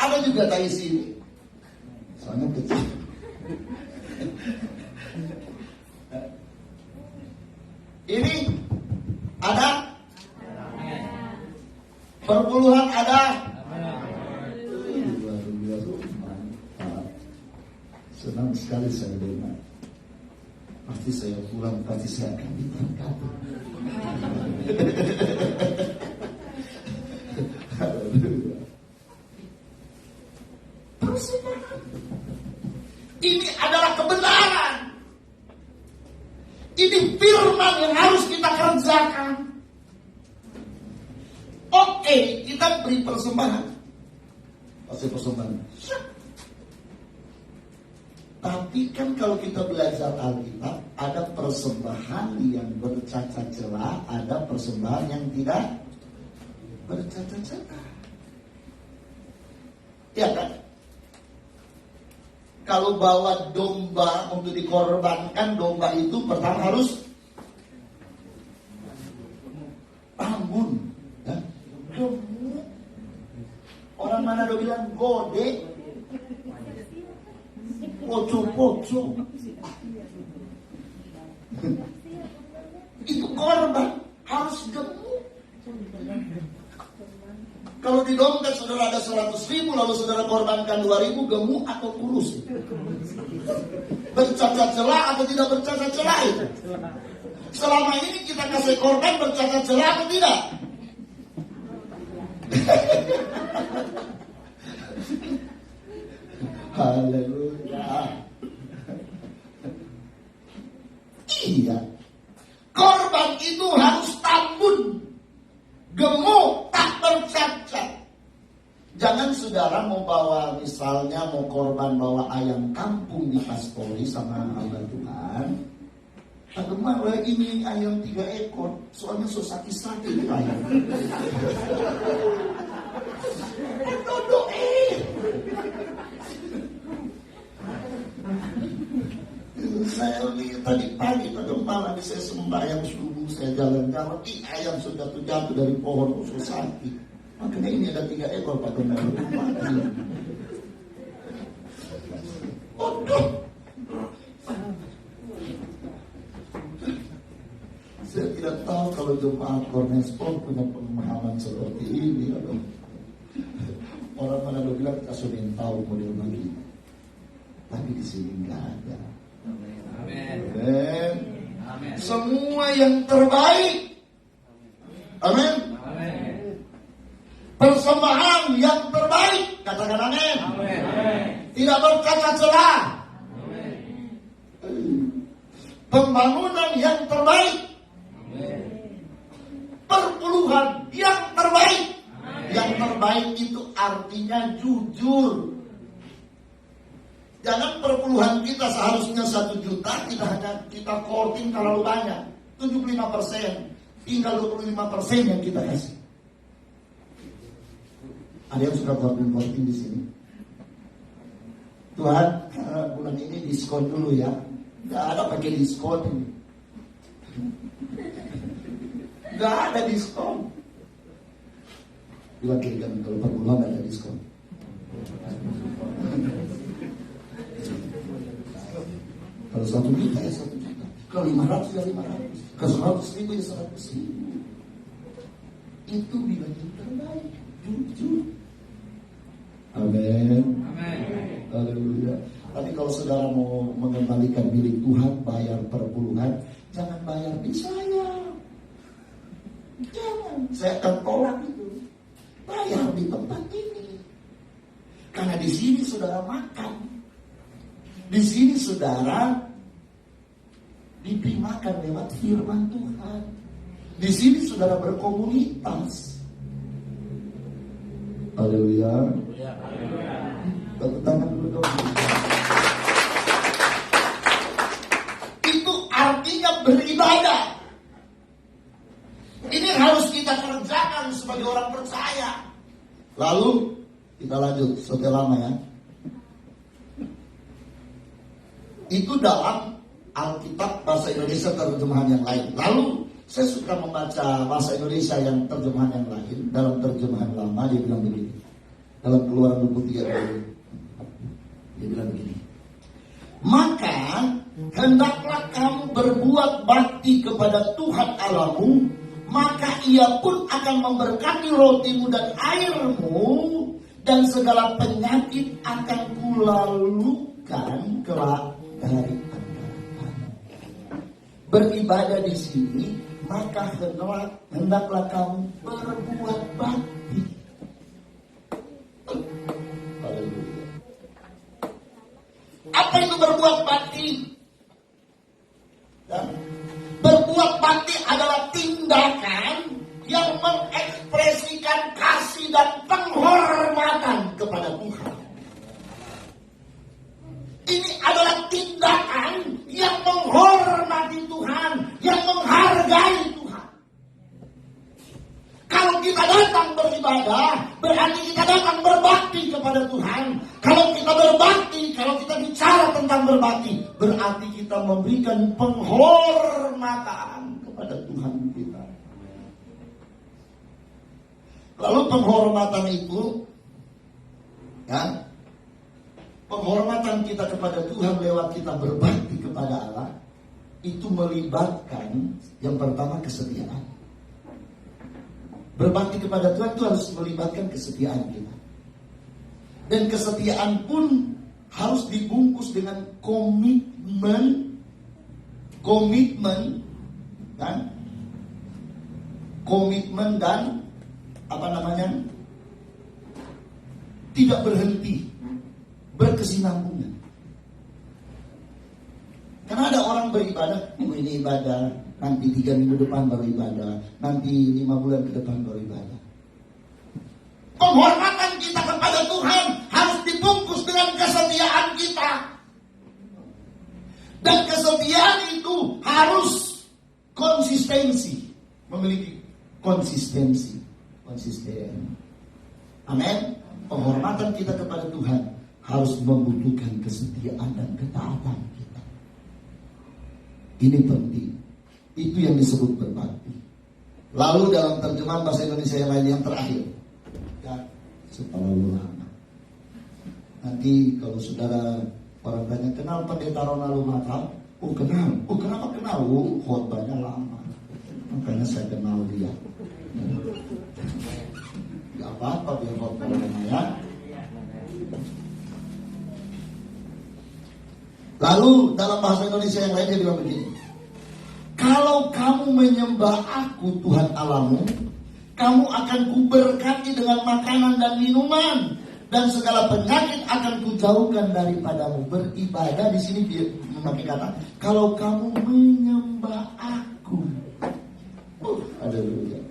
Ada juga dari sini. Soalnya kecil. Ini ada? Perpuluhan ada? Luar biasa, mantap. Senang sekali saya dengar. Pasti saya pulang, pasti saya akan diberkati. Ini adalah kebenaran. Ini firman yang harus kita kerjakan. Oke, kita beri persembahan. Pasti persembahan. Tapi kan kalau kita belajar Alkitab, ada persembahan yang bercacat celah, ada persembahan yang tidak bercacat celah. Ya kan? Kalau bawa domba untuk dikorbankan, domba itu pertama harus rambun. Ya? Orang Manado bilang gode, poco-poco. Itu korban harus gemuk. Kalau di dompet saudara ada 100.000, lalu saudara korbankan 2.000, gemuk atau kurus? Bercacat celah atau tidak bercacat celah itu? Selama ini kita kasih korban bercacat celah atau tidak? Haleluya. Iya. Korban itu harus tambun, gemuk, tak bercacat. Jangan saudara mau bawa, misalnya mau korban bawa ayam kampung di pastori sama hamba Tuhan. Bagaimana ini ayam 3 ekor, soalnya so sakit-sakit ayam. Duduk saya lihat tadi pagi pada malam saya sembahyang subuh, saya jalan-jalan, ayam sudah jatuh dari pohon usus sakit. Makanya ini ada 3 ekor Pak Gembala mati. Aduh. Saya tidak tahu kalau jemaat Cornerstone punya pemahaman seperti ini. Aduh. Orang mana bilang kita sudah tahu model begini, tapi di sini nggak ada. Amin. Semua yang terbaik. Amin. Persembahan yang terbaik. Katakan amin. Tidak bercacat celah. Pembangunan yang terbaik. Perpuluhan yang terbaik. Yang terbaik itu artinya jujur. Jangan perpuluhan kita seharusnya 1 juta, kita korting terlalu banyak. 75%, tinggal 25% yang kita kasih. Ada yang suka korting di sini? Tuhan, bulan ini diskon dulu ya. Nggak ada pakai diskon ini. Nggak ada diskon. Bilang kira kalau perpuluhan nggak ada diskon. Kalau 1 juta ya 1 juta. Kalau 500 ya 500. Kalau 100.000 ya 100.000. Itu bila yang terbaik. Jujur. Amin. Haleluya. Tapi kalau saudara mau mengembalikan milik Tuhan, bayar perpuluhan, jangan bayar di saya. Jangan. Saya akan tolak itu. Bayar di tempat ini. Karena di sini saudara makan. Di sini saudara diberi makan lewat firman Tuhan. Di sini saudara berkomunitas. Haleluya. Tepuk tangan dulu dong. Itu artinya beribadah. Ini harus kita kerjakan sebagai orang percaya. Lalu kita lanjut setelah lama ya. Itu dalam Alkitab bahasa Indonesia terjemahan yang lain. Lalu saya suka membaca bahasa Indonesia yang terjemahan yang lain. Dalam terjemahan lama dia bilang begini. Dalam Keluaran 23 dia bilang begini. Maka hendaklah kamu berbuat bakti kepada Tuhan Allahmu, maka Ia pun akan memberkati rotimu dan airmu, dan segala penyakit akan kulalukan kelak dari antara. Beribadah di sini, maka hendaklah kamu berbuat bakti. Haleluya. Apa itu berbuat bakti? Ya. Berbuat bakti adalah tindakan yang mengekspresikan kasih dan penghormatan kepada Tuhan. Ini adalah tindakan yang menghormati Tuhan, yang menghargai Tuhan. Kalau kita datang beribadah, berarti kita datang berbakti kepada Tuhan. Kalau kita berbakti, kalau kita bicara tentang berbakti, berarti kita memberikan penghormatan kepada Tuhan kita. Lalu penghormatan itu Ya, penghormatan kita kepada Tuhan lewat kita berbakti kepada Allah itu melibatkan yang pertama kesetiaan. Berbakti kepada Tuhan itu harus melibatkan kesetiaan kita. Dan kesetiaan pun harus dibungkus dengan komitmen, kan? Komitmen dan tidak berhenti, berkesinambungan. Karena ada orang beribadah, ini ibadah, nanti 3 minggu depan baru ibadah, nanti 5 bulan ke depan baru ibadah. Penghormatan kita kepada Tuhan harus dibungkus dengan kesetiaan kita. Dan kesetiaan itu harus konsistensi, memiliki konsistensi. Konsisten. Amin. Penghormatan kita kepada Tuhan harus membutuhkan kesetiaan dan ketaatan kita. Ini penting. Itu yang disebut berbakti. Lalu dalam terjemahan bahasa Indonesia yang lain yang terakhir, ya, terlalu lama. Nanti kalau saudara orang tanya, kenal pendeta Ronaldo Matal? Oh kenal. Oh kenapa kenal? Oh khotbahnya lama. Makanya saya kenal dia. Gak apa-apa biar khotbahnya ya. Lalu dalam bahasa Indonesia yang lain dia bilang begini, kalau kamu menyembah aku Tuhan Allahmu, kamu akan kuberkati dengan makanan dan minuman, dan segala penyakit akan kujauhkan daripadamu. Beribadah di sini dia memakai kata, kalau kamu menyembah aku. Haleluya.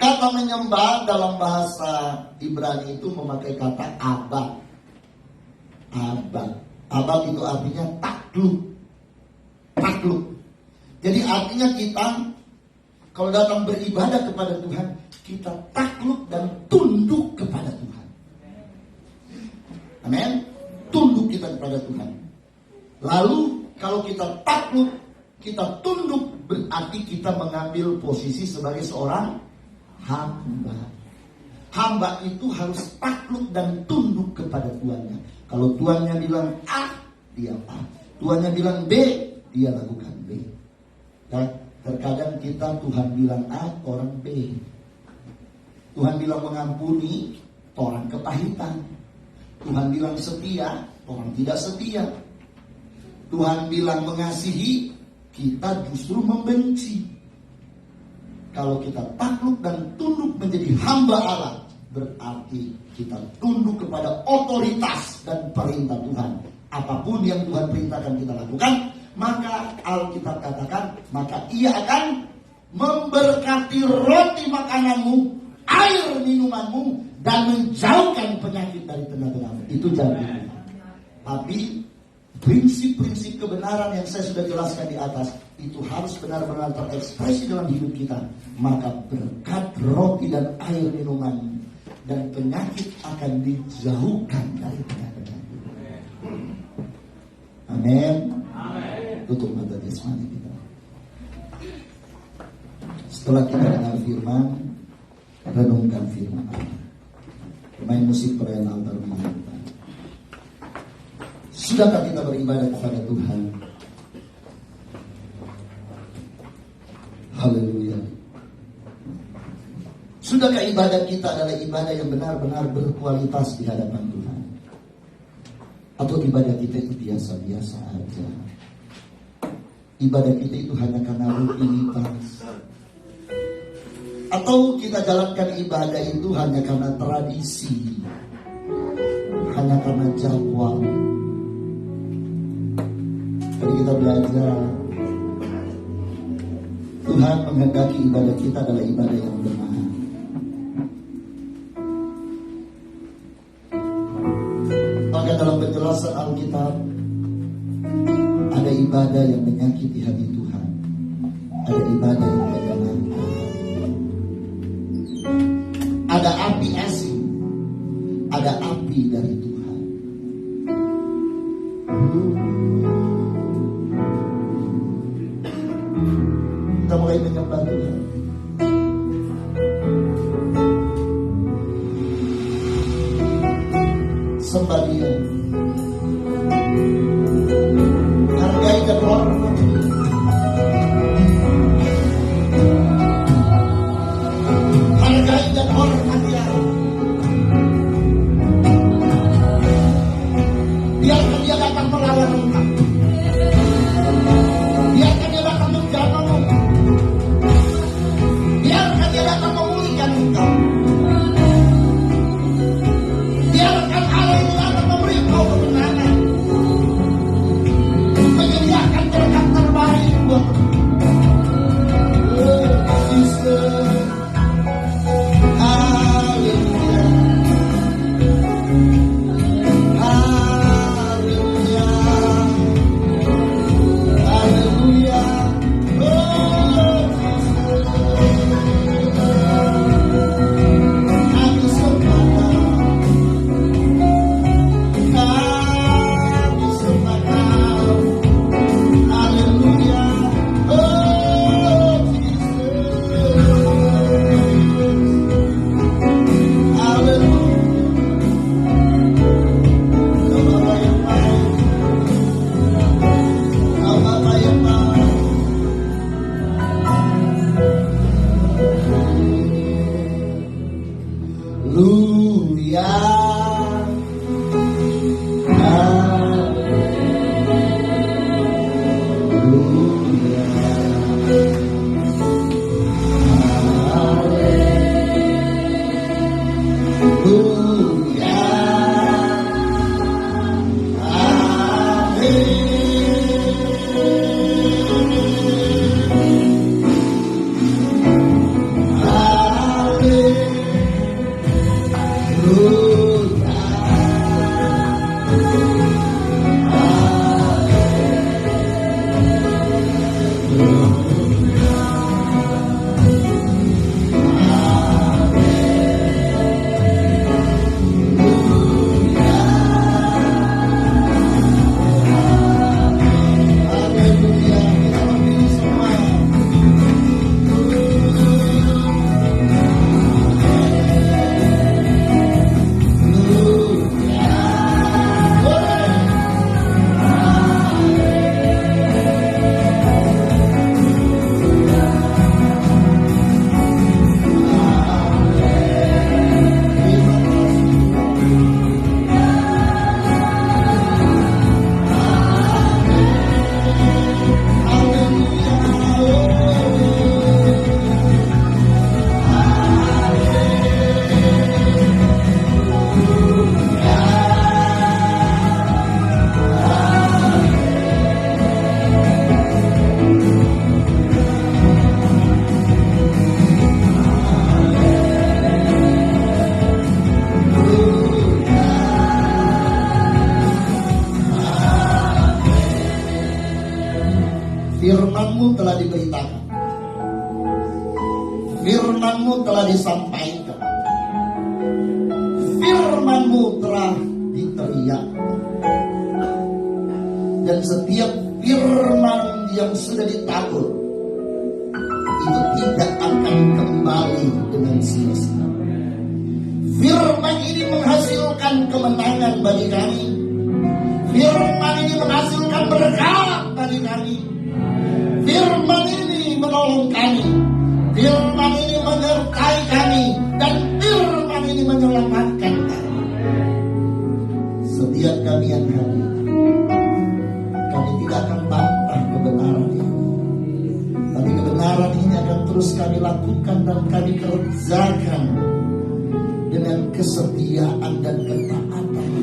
Kata menyembah dalam bahasa Ibrani itu memakai kata abad. Abad. Abad itu artinya takluk. Takluk. Jadi artinya kita kalau datang beribadah kepada Tuhan, kita takluk dan tunduk kepada Tuhan. Amin. Tunduk kita kepada Tuhan. Lalu kalau kita takluk, kita tunduk, berarti kita mengambil posisi sebagai seorang hamba. Hamba itu harus takluk dan tunduk kepada tuannya. Kalau tuannya bilang A, dia A. Tuannya bilang B, dia lakukan B. Dan terkadang kita Tuhan bilang A, orang B. Tuhan bilang mengampuni, orang kepahitan. Tuhan bilang setia, orang tidak setia. Tuhan bilang mengasihi, kita justru membenci. Kalau kita takluk dan tunduk menjadi hamba Allah, berarti kita tunduk kepada otoritas dan perintah Tuhan. Apapun yang Tuhan perintahkan kita lakukan, maka Alkitab katakan, maka Ia akan memberkati roti makananmu, air minumanmu, dan menjauhkan penyakit dari tengah-tengahmu. Itu janji. Tapi prinsip-prinsip kebenaran yang saya sudah jelaskan di atas itu harus benar-benar terekspresi dalam hidup kita. Maka berkat roti dan air minuman dan penyakit akan dijauhkan dari tengah-tengah. Amin. Tutup mata jasmani kita. Setelah kita dengar firman, renungkan firman Allah. Pemain musik perayaan altar menyanyikan. Sudahkah kita beribadah kepada Tuhan? Haleluya. Sudahkah ibadah kita adalah ibadah yang benar-benar berkualitas di hadapan Tuhan? Atau ibadah kita itu biasa-biasa aja? Ibadah kita itu hanya karena rutinitas? Atau kita jalankan ibadah itu hanya karena tradisi, hanya karena jadwal? Jadi kita belajar, Tuhan menghendaki ibadah kita adalah ibadah yang benar. Maka dalam penjelasan Alkitab, ada ibadah yang menyakiti hati Tuhan, ada ibadah yang menyenangkan, ada api asing, ada api dari Tuhan. Kita mulai menyembah Tuhan. sembah Dia, hargai dan hormati Dia. Hargai dan hormati Dia. Biarkan Dia datang melawan engkau. Biarkan Dia datang menjamahmu. Biarkan Dia datang memulihkan engkau. Biarkan Allah itu datang memberi engkau kemenangan, menyediakan berkat terbaik buat Jesus. Haleluya. Haleluya. Haleluya. Kami sembah Kau. Kami sembah Kau. Haleluya. Firman-Mu telah diberitakan, Firman-Mu telah disampaikan, Firman-Mu telah diteriakkan, dan setiap firman yang sudah ditabur itu tidak akan kembali dengan sia-sia. Firman ini menghasilkan kemenangan bagi kami. Firman ini menghasilkan berkat bagi kami. Firman ini menolong kami. Firman ini menyertai kami. Dan firman ini menyelamatkan kami. Setiap kami yang hadir, kami tidak akan bantah kebenaran ini. Tapi kebenaran ini akan terus kami lakukan dan kami kerjakan dengan kesetiaan dan ketaatan kami,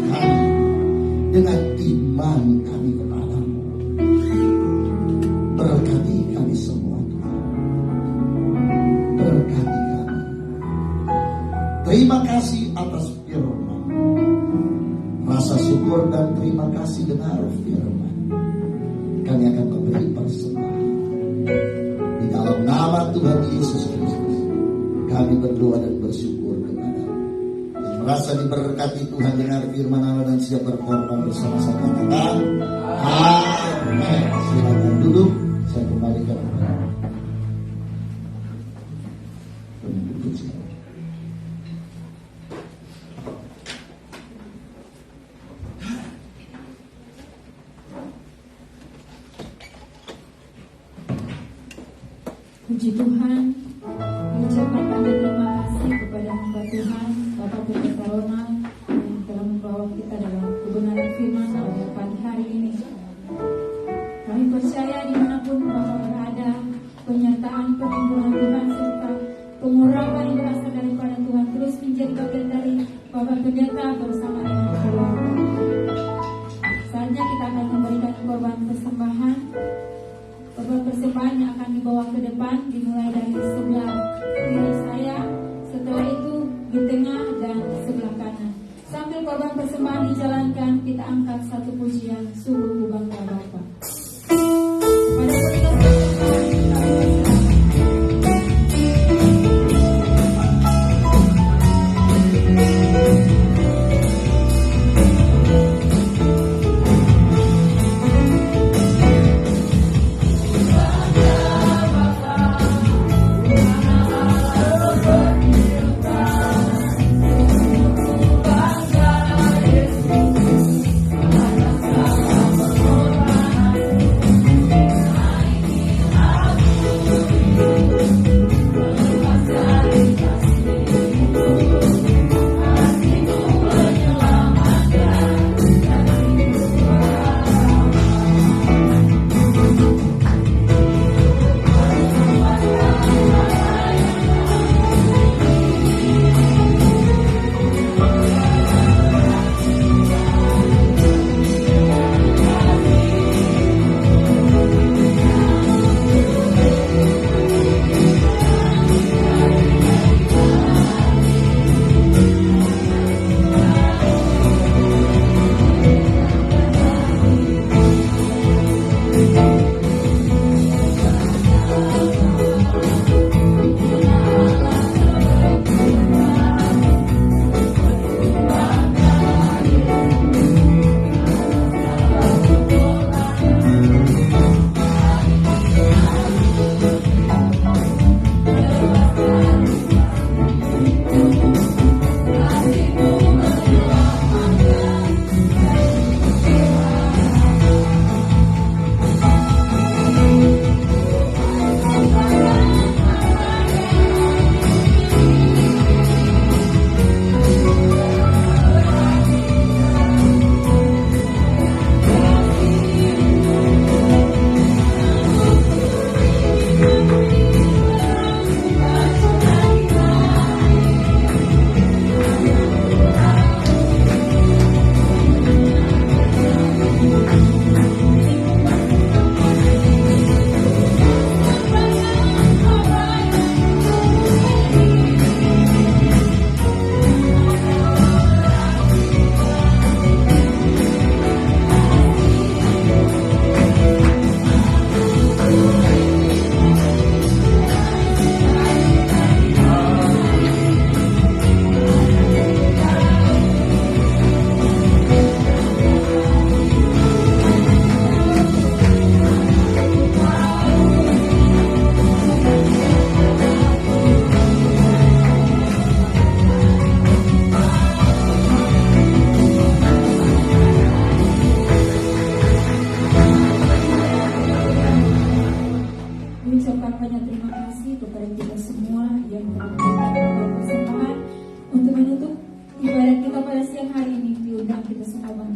dengan iman kami kepadamu. Berkati kami semua, berkati kami. Terima kasih atas firman. Rasa syukur dan terima kasih dengar firman. Kami akan memberi persembahan. Di dalam nama Tuhan Yesus Kristus, kami berdoa dan bersyukur kepada-Mu. Yang merasa diberkati Tuhan dengar firman Allah dan siap berkorban bersama-sama katakan amin. Silakan duduk. Saya kembalikan kepada Puji Tuhan, mengucapkan banyak terima kasih kepada hamba Tuhan, Bapak Pendeta Ronald yang telah membawa kita dalam kebenaran firman pada pagi hari ini. Kami percaya dimanapun Bapak berada, penyertaan perlindungan Tuhan serta pengurapan yang berasal daripada Tuhan terus menjadi bagian dari Bapak Pendeta bersama dengan keluarga. Saatnya kita akan memberikan korban persembahan. Korban persembahan yang akan dibawa ke depan dimulai dari sebelah kiri saya, setelah itu di tengah dan sebelah kanan. Sambil korban persembahan dijalankan, kita angkat satu pujian sungguh bangga Bapa. Pada ketika persembahan kami persilakan.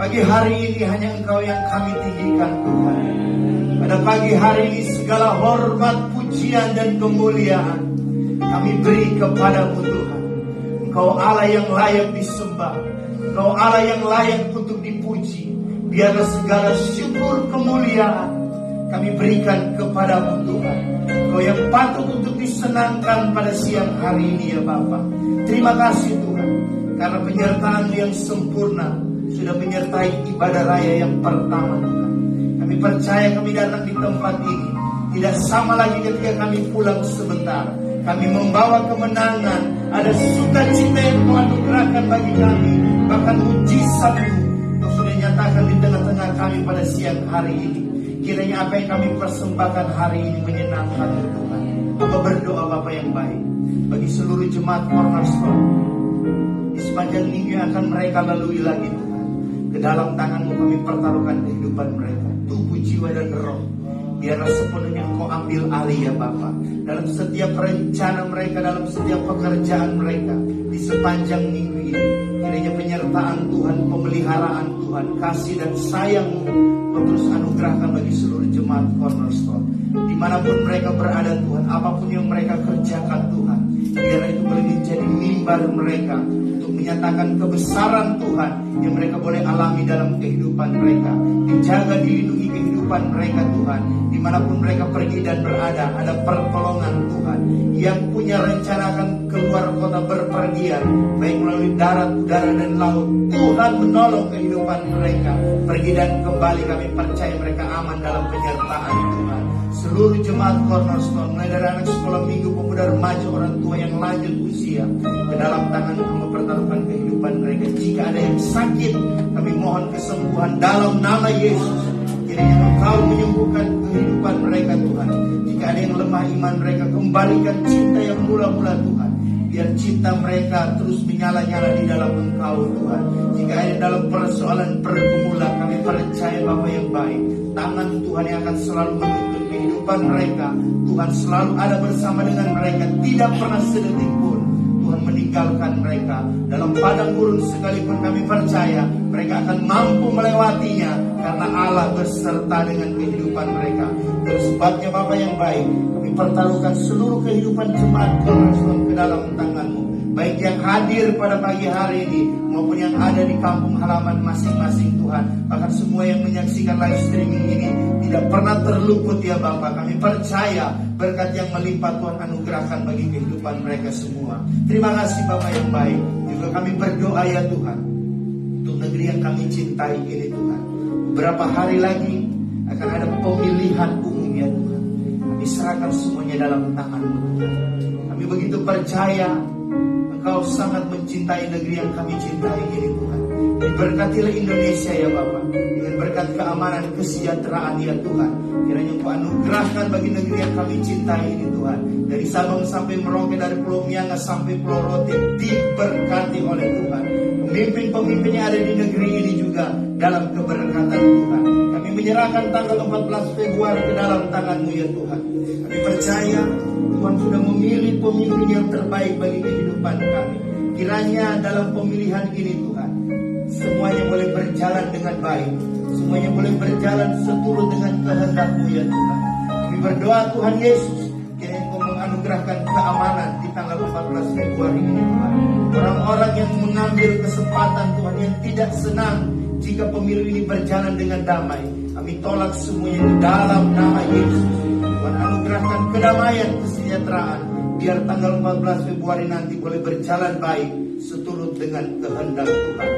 Pagi hari ini hanya Engkau yang kami tinggikan Tuhan. Pada pagi hari ini segala hormat, pujian dan kemuliaan kami beri kepadamu Tuhan. Engkau Allah yang layak disembah, Engkau Allah yang layak untuk dipuji. Biarlah segala syukur kemuliaan kami berikan kepadamu Tuhan. Engkau yang patut untuk disenangkan pada siang hari ini ya Bapa. Terima kasih Tuhan, karena penyertaan-Mu yang sempurna sudah menyertai ibadah raya yang pertama Tuhan. Kami percaya kami datang di tempat ini tidak sama lagi ketika kami pulang sebentar. Kami membawa kemenangan, ada sukacita yang Tuhan anugerahkan bagi kami. Bahkan mujizat-Mu yang sudah nyatakan di tengah-tengah kami pada siang hari ini. Kiranya apa yang kami persembahkan hari ini menyenangkan Tuhan. Apa berdoa Bapa yang baik bagi seluruh jemaat Cornerstone di sepanjang minggu yang akan mereka lalui lagi Tuhan. Ke dalam tangan-Mu kami pertaruhkan kehidupan mereka, tubuh, jiwa, dan roh. Biarlah sepenuhnya Engkau ambil alih ya Bapa, dalam setiap rencana mereka, dalam setiap pekerjaan mereka di sepanjang minggu ini. Kiranya penyertaan Tuhan, pemeliharaan Tuhan, kasih dan sayang-Mu terus anugerahkan bagi seluruh jemaat Cornerstone. Dimanapun mereka berada Tuhan, apapun yang mereka kerjakan Tuhan, biarlah itu boleh menjadi mimbar mereka untuk menyatakan kebesaran Tuhan yang mereka boleh alami dalam kehidupan mereka. Dijaga, dilindungi kehidupan mereka Tuhan. Dimanapun mereka pergi dan berada, ada pertolongan Tuhan. Yang punya rencana akan keluar kota berpergian, baik melalui darat, udara, dan laut, Tuhan menolong kehidupan mereka. Pergi dan kembali kami percaya mereka aman dalam penyertaan Tuhan. Seluruh jemaat Cornerstone, mulai dari anak sekolah minggu, pemuda, remaja, orang tua yang lanjut usia, ke dalam tangan-Mu kami pertaruhkan kehidupan mereka. Jika ada yang sakit, kami mohon kesembuhan dalam nama Yesus. Kiranya Engkau menyembuhkan kehidupan mereka Tuhan. Jika ada yang lemah iman mereka, kembalikan cinta yang mula-mula Tuhan. Biar cinta mereka terus menyala-nyala di dalam Engkau Tuhan. Jika ada dalam persoalan pergumulan, kami percaya Bapa yang baik, tangan Tuhan yang akan selalu menuntun kehidupan mereka. Tuhan selalu ada bersama dengan mereka, tidak pernah sedetik pun Tuhan meninggalkan mereka. Dalam padang gurun sekalipun kami percaya mereka akan mampu melewatinya, karena Allah berserta dengan kehidupan mereka. Dan sebabnya Bapa yang baik, kami pertaruhkan seluruh kehidupan jemaat Cornerstone ke dalam tangan-Mu, baik yang hadir pada pagi hari ini maupun yang ada di kampung halaman masing-masing Tuhan. Bahkan semua yang menyaksikan live streaming ini tidak pernah terluput ya Bapa. Kami percaya berkat yang melimpah Tuhan anugerahkan bagi kehidupan mereka semua. Terima kasih Bapa yang baik. Juga kami berdoa ya Tuhan, untuk negeri yang kami cintai ini Tuhan. Beberapa hari lagi akan ada pemilihan umum ya Tuhan. Kami serahkan semuanya dalam tangan-Mu Tuhan. Kami begitu percaya Engkau sangat mencintai negeri yang kami cintai ini Tuhan. Diberkatilah Indonesia ya Bapa, dengan berkat keamanan, kesejahteraan ya Tuhan. Kiranya Engkau anugerahkan bagi negeri yang kami cintai ini Tuhan. Dari Sabang sampai Merauke, dari Pulau Mianga sampai Pulau Rote, diberkati oleh Tuhan. Pemimpin-pemimpin yang ada di negeri ini juga dalam keberkatan Tuhan. Kami menyerahkan tanggal 14 Februari ke dalam tangan-Mu ya Tuhan. Kami percaya Tuhan sudah memilih pemimpin yang terbaik bagi kehidupan kami. Kiranya dalam pemilihan ini Tuhan, semuanya boleh berjalan dengan baik. Semuanya boleh berjalan seturut dengan kehendak-Mu ya Tuhan. Kami berdoa Tuhan Yesus, kiranya Engkau menganugerahkan keamanan di tanggal 14 Februari ini Tuhan. Orang-orang yang mengambil kesempatan Tuhan, yang tidak senang jika pemilu ini berjalan dengan damai, kami tolak semuanya di dalam nama Yesus. Tuhan anugerahkan kedamaian, kesejahteraan, biar tanggal 14 Februari nanti boleh berjalan baik seturut dengan kehendak Tuhan.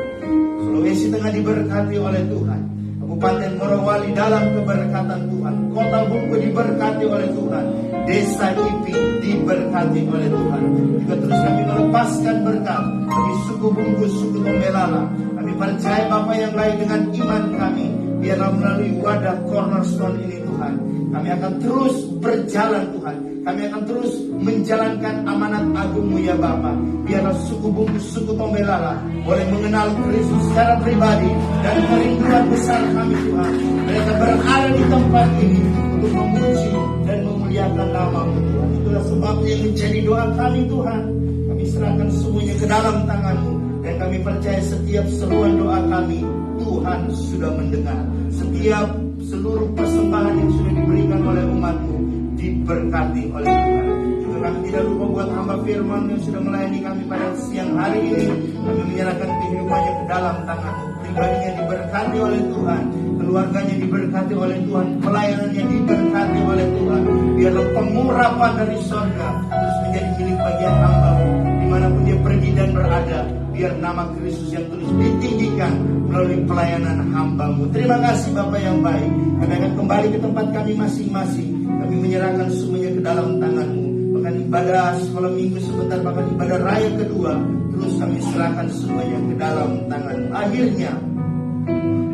Sulawesi Tengah diberkati oleh Tuhan. Kabupaten Morowali dalam keberkatan Tuhan. Kota Bungku diberkati oleh Tuhan. Desa Ipi diberkati oleh Tuhan. Juga terus kami melepaskan berkat bagi suku Bungku, suku Tombelala. Kami percaya Bapa yang lain dengan iman kami, biarlah melalui wadah Cornerstone ini Tuhan, kami akan terus berjalan Tuhan. Kami akan terus menjalankan amanat agung-Mu ya Bapa. Biarlah suku Bungku, suku Tombelala boleh mengenal Kristus secara pribadi, dan kerinduan besar kami Tuhan, mereka berada di tempat ini untuk memuji dan memuliakan nama-Mu Tuhan. Itulah sebabnya yang menjadi doa kami Tuhan. Kami serahkan semuanya ke dalam tangan-Mu, dan kami percaya setiap seruan doa kami Tuhan sudah mendengar. Setiap seluruh persembahan yang sudah diberikan oleh umat-Mu diberkati oleh Tuhan. Juga kami tidak lupa buat hamba firman yang sudah melayani kami pada siang hari ini. Kami menyerahkan kehidupannya ke dalam tangan-Mu. Pribadinya diberkati oleh Tuhan, keluarganya diberkati oleh Tuhan, pelayanannya diberkati oleh Tuhan. Biarlah pengurapan dari sorga terus menjadi milik bagian hamba-Mu dimanapun dia pergi dan berada. Biar nama Kristus yang terus ditinggikan melalui pelayanan hamba-Mu. Terima kasih Bapa yang baik. Kami akan kembali ke tempat kami masing-masing. Kami menyerahkan semuanya ke dalam tangan-Mu. Bahkan ibadah sekolah minggu sebentar, bahkan ibadah raya kedua, terus kami serahkan semuanya ke dalam tangan-Mu. Akhirnya,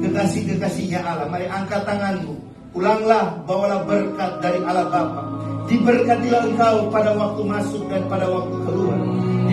kekasih-kekasihnya Allah, mari angkat tangan-Mu. Pulanglah, bawalah berkat dari Allah Bapa. Diberkatilah engkau pada waktu masuk dan pada waktu keluar.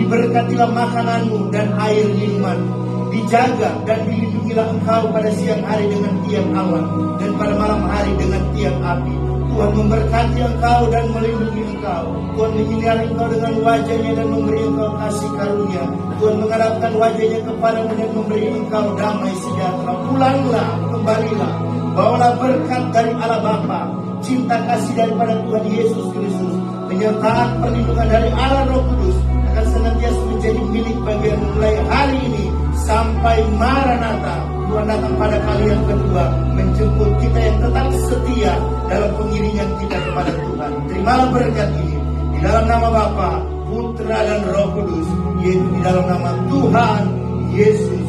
Diberkatilah makanan-Mu dan air minuman-Mu. Dijaga dan dilindungilah engkau pada siang hari dengan tiang awan, dan pada malam hari dengan tiang api. Tuhan memberkati engkau dan melindungi engkau. Tuhan menyinari engkau dengan wajah-Nya dan memberi engkau kasih karunia. Tuhan menghadapkan wajah-Nya kepadamu dan memberi engkau damai sejahtera. Pulanglah, kembalilah, bawalah berkat dari Allah Bapa, cinta kasih daripada Tuhan Yesus Kristus, penyertaan perlindungan dari Allah Roh Kudus akan senantiasa menjadi milik bagian mulai hari ini sampai Maranatha. Tuhan datang pada kali yang kedua menjemput kita yang tetap setia dalam pengiringan kita kepada Tuhan. Terimalah berkat ini di dalam nama Bapa, Putra dan Roh Kudus, yaitu di dalam nama Tuhan Yesus